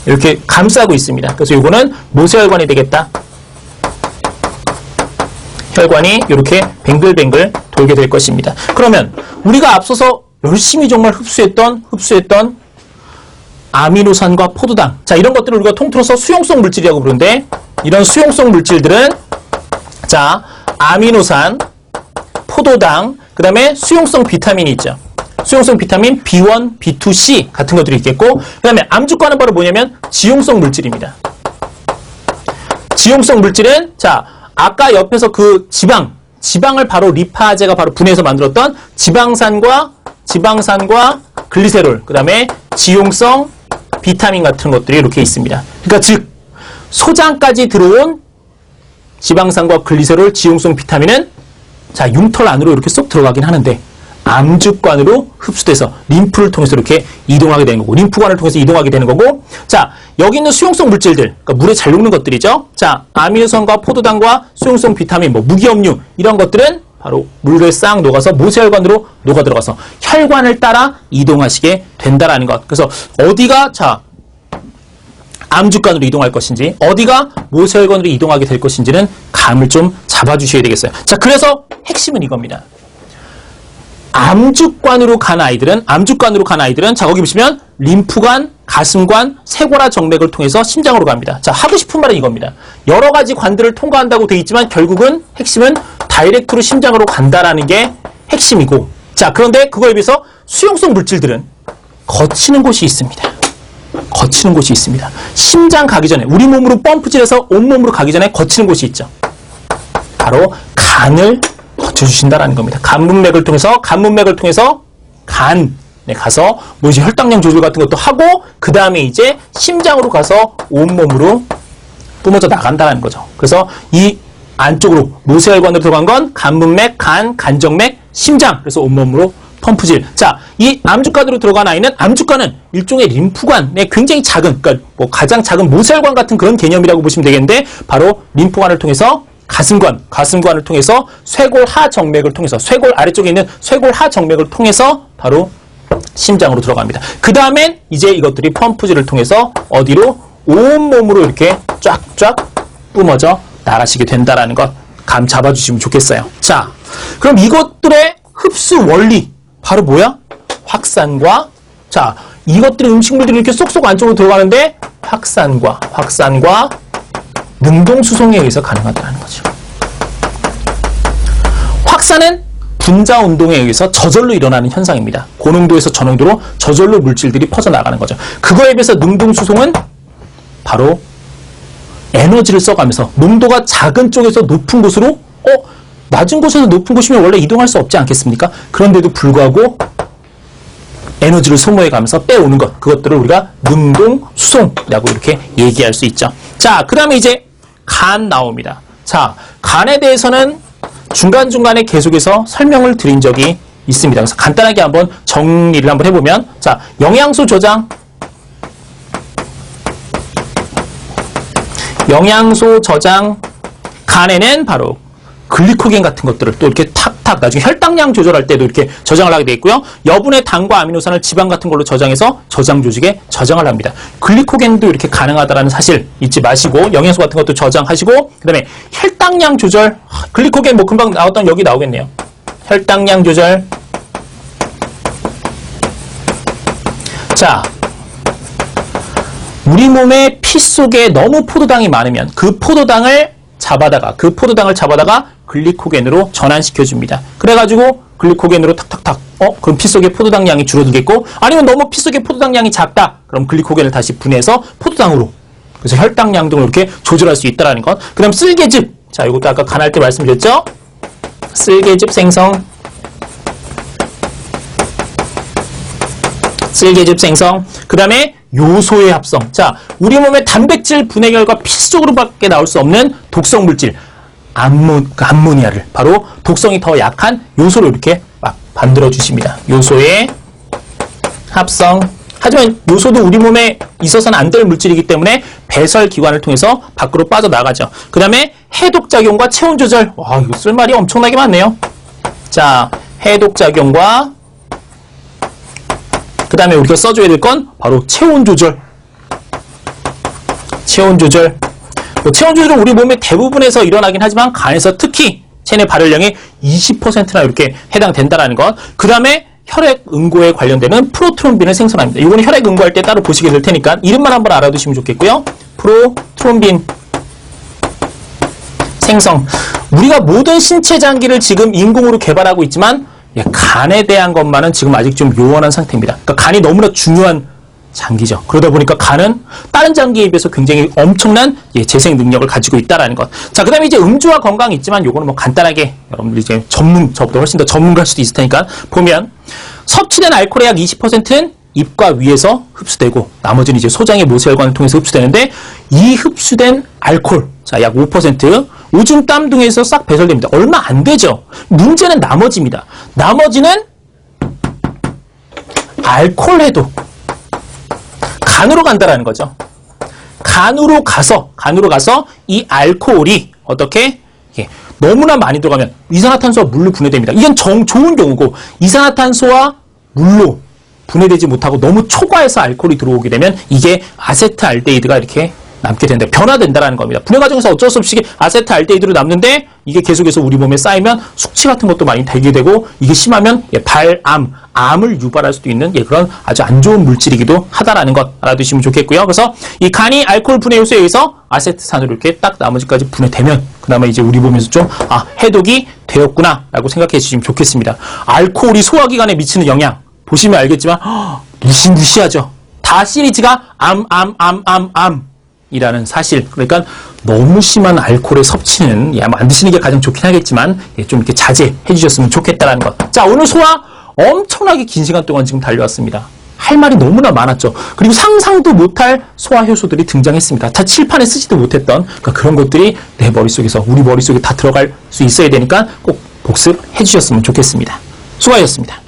이렇게 감싸고 있습니다. 그래서 이거는 모세혈관이 되겠다. 혈관이 이렇게 뱅글뱅글 돌게 될 것입니다. 그러면 우리가 앞서서 열심히 정말 흡수했던 아미노산과 포도당, 자, 이런 것들을 우리가 통틀어서 수용성 물질이라고 부르는데, 이런 수용성 물질들은 자, 아미노산, 포도당, 그 다음에 수용성 비타민이 있죠. 수용성 비타민 B1, B2, C 같은 것들이 있겠고, 그 다음에 암주관은 바로 뭐냐면 지용성 물질입니다. 지용성 물질은 자, 아까 옆에서 그 지방을 바로 리파제가 바로 분해해서 만들었던 지방산과 글리세롤, 그 다음에 지용성 비타민 같은 것들이 이렇게 있습니다. 그러니까 즉 소장까지 들어온 지방산과 글리세롤, 지용성 비타민은 자, 융털 안으로 이렇게 쏙 들어가긴 하는데 암주관으로 흡수돼서 림프를 통해서 이렇게 이동하게 되는 거고, 림프관을 통해서 이동하게 되는 거고, 자, 여기 있는 수용성 물질들, 그러니까 물에 잘 녹는 것들이죠. 자, 아미노산과 포도당과 수용성 비타민, 뭐 무기염류 이런 것들은 바로 물에 싹 녹아서 모세혈관으로 녹아 들어가서 혈관을 따라 이동하시게 된다라는 것. 그래서 어디가 자, 암주관으로 이동할 것인지, 어디가 모세혈관으로 이동하게 될 것인지는 감을 좀 잡아주셔야 되겠어요. 자, 그래서 핵심은 이겁니다. 암주관으로 간 아이들은 자, 거기 보시면 림프관, 가슴관, 쇄골화 정맥을 통해서 심장으로 갑니다. 자, 하고 싶은 말은 이겁니다. 여러 가지 관들을 통과한다고 돼 있지만 결국은 핵심은 다이렉트로 심장으로 간다라는 게 핵심이고, 자, 그런데 그거에 비해서 수용성 물질들은 거치는 곳이 있습니다. 심장 가기 전에, 우리 몸으로 펌프질해서 온몸으로 가기 전에 거치는 곳이 있죠. 바로 간을 거쳐주신다라는 겁니다. 간문맥을 통해서 간에 가서 뭐 이제 혈당량 조절 같은 것도 하고, 그 다음에 이제 심장으로 가서 온몸으로 뿜어져 나간다는 거죠. 그래서 이 안쪽으로 모세혈관으로 들어간 건 간문맥, 간정맥, 심장, 그래서 온몸으로 펌프질. 자, 이 암주관으로 들어간 아이는, 암주관은 일종의 림프관의 굉장히 작은, 그러니까 뭐 가장 작은 모세혈관 같은 그런 개념이라고 보시면 되겠는데, 바로 림프관을 통해서 가슴관을 통해서 쇄골 하정맥을 통해서, 쇄골 아래쪽에 있는 쇄골 하정맥을 통해서 바로 심장으로 들어갑니다. 그 다음엔 이제 이것들이 펌프질을 통해서 어디로? 온몸으로 이렇게 쫙쫙 뿜어져 나가시게 된다라는 것 감 잡아주시면 좋겠어요. 자, 그럼 이것들의 흡수 원리 바로 뭐야? 확산과, 자, 이것들이 음식물들이 이렇게 쏙쏙 안쪽으로 들어가는데 확산과 능동수송에 의해서 가능하다는 거죠. 확산은 분자 운동에 의해서 저절로 일어나는 현상입니다. 고농도에서 저농도로 저절로 물질들이 퍼져나가는 거죠. 그거에 비해서 능동수송은 바로 에너지를 써가면서 농도가 작은 쪽에서 높은 곳으로, 낮은 곳에서 높은 곳이면 원래 이동할 수 없지 않겠습니까? 그런데도 불구하고 에너지를 소모해가면서 빼오는 것, 그것들을 우리가 능동수송이라고 이렇게 얘기할 수 있죠. 자, 그 다음에 이제 간 나옵니다. 자, 간에 대해서는 중간중간에 계속해서 설명을 드린 적이 있습니다. 그래서 간단하게 한번 정리를 한번 해보면, 자, 영양소 저장, 간에는 바로 글리코겐 같은 것들을 또 이렇게 탁탁 나중에 혈당량 조절할 때도 이렇게 저장을 하게 돼 있고요. 여분의 당과 아미노산을 지방 같은 걸로 저장해서 저장 조직에 저장을 합니다. 글리코겐도 이렇게 가능하다는 사실 잊지 마시고 영양소 같은 것도 저장하시고, 그 다음에 혈당량 조절, 글리코겐 뭐 금방 나왔던 여기 나오겠네요. 혈당량 조절. 자, 우리 몸의 피 속에 너무 포도당이 많으면 그 포도당을 잡아다가 글리코겐으로 전환시켜줍니다. 그래가지고 글리코겐으로 탁탁탁, 그럼 피 속에 포도당 양이 줄어들겠고, 아니면 너무 피 속에 포도당 양이 작다. 그럼 글리코겐을 다시 분해해서 포도당으로. 그래서 혈당량 등을 이렇게 조절할 수 있다는 것. 그 다음 쓸개즙. 자, 이것도 아까 간할 때 말씀드렸죠? 쓸개즙 생성. 그 다음에 요소의 합성. 자, 우리 몸의 단백질 분해 결과 필수적으로밖에 나올 수 없는 독성 물질 암모니아를 바로 독성이 더 약한 요소로 이렇게 막 만들어 주십니다. 요소의 합성. 하지만 요소도 우리 몸에 있어서는 안 될 물질이기 때문에 배설 기관을 통해서 밖으로 빠져나가죠. 그 다음에 해독작용과 체온 조절. 와, 이거 쓸 말이 엄청나게 많네요. 자, 해독작용과 그 다음에 우리가 써줘야 될 건 바로 체온 조절. 체온 조절은 우리 몸의 대부분에서 일어나긴 하지만 간에서 특히 체내 발열량의 20%나 이렇게 해당된다는 것. 그 다음에 혈액 응고에 관련되는 프로트롬빈을 생성합니다. 이거는 혈액 응고할 때 따로 보시게 될 테니까 이름만 한번 알아두시면 좋겠고요. 프로트롬빈 생성. 우리가 모든 신체 장기를 지금 인공으로 개발하고 있지만 간에 대한 것만은 지금 아직 좀 요원한 상태입니다. 그러니까 간이 너무나 중요한 장기죠. 그러다 보니까 간은 다른 장기에 비해서 굉장히 엄청난 재생 능력을 가지고 있다라는 것. 자, 그 다음에 이제 음주와 건강이 있지만 요거는 뭐 간단하게 여러분들 이제 저보다 훨씬 더 전문가일 수도 있을 테니까 보면 섭취된 알코올의 약 20%는 입과 위에서 흡수되고 나머지는 이제 소장의 모세혈관을 통해서 흡수되는데 이 흡수된 알코올, 자, 약 5%, 오줌, 땀 등에서 싹 배설됩니다. 얼마 안 되죠. 문제는 나머지입니다. 나머지는 알코올 해독. 간으로 간다라는 거죠. 간으로 가서 이 알코올이 어떻게 너무나 많이 들어가면 이산화탄소와 물로 분해됩니다. 이건 좋은 경우고 이산화탄소와 물로 분해되지 못하고 너무 초과해서 알코올이 들어오게 되면 이게 아세트알데히드가 이렇게 남게 된다. 변화된다라는 겁니다. 분해 과정에서 어쩔 수 없이 아세트알데히드로 남는데 이게 계속해서 우리 몸에 쌓이면 숙취 같은 것도 많이 되게 되고 이게 심하면 암을 유발할 수도 있는 그런 아주 안 좋은 물질이기도 하다라는 것 알아두시면 좋겠고요. 그래서 이 간이 알코올 분해 요소에 의해서 아세트산으로 이렇게 딱 나머지까지 분해되면 그나마 이제 우리 몸에서 좀 해독이 되었구나 라고 생각해 주시면 좋겠습니다. 알코올이 소화기관에 미치는 영향 보시면 알겠지만 무시무시하죠. 다 시리즈가 이라는 사실. 그러니까 너무 심한 알코올의 섭취는 안 드시는 게 가장 좋긴 하겠지만 좀 이렇게 자제해 주셨으면 좋겠다라는 것. 자, 오늘 소화 엄청나게 긴 시간 동안 지금 달려왔습니다. 할 말이 너무나 많았죠. 그리고 상상도 못할 소화 효소들이 등장했습니다. 다 칠판에 쓰지도 못했던 그런 것들이 내 머릿속에서 우리 머릿속에 다 들어갈 수 있어야 되니까 꼭 복습해 주셨으면 좋겠습니다. 수고하셨습니다.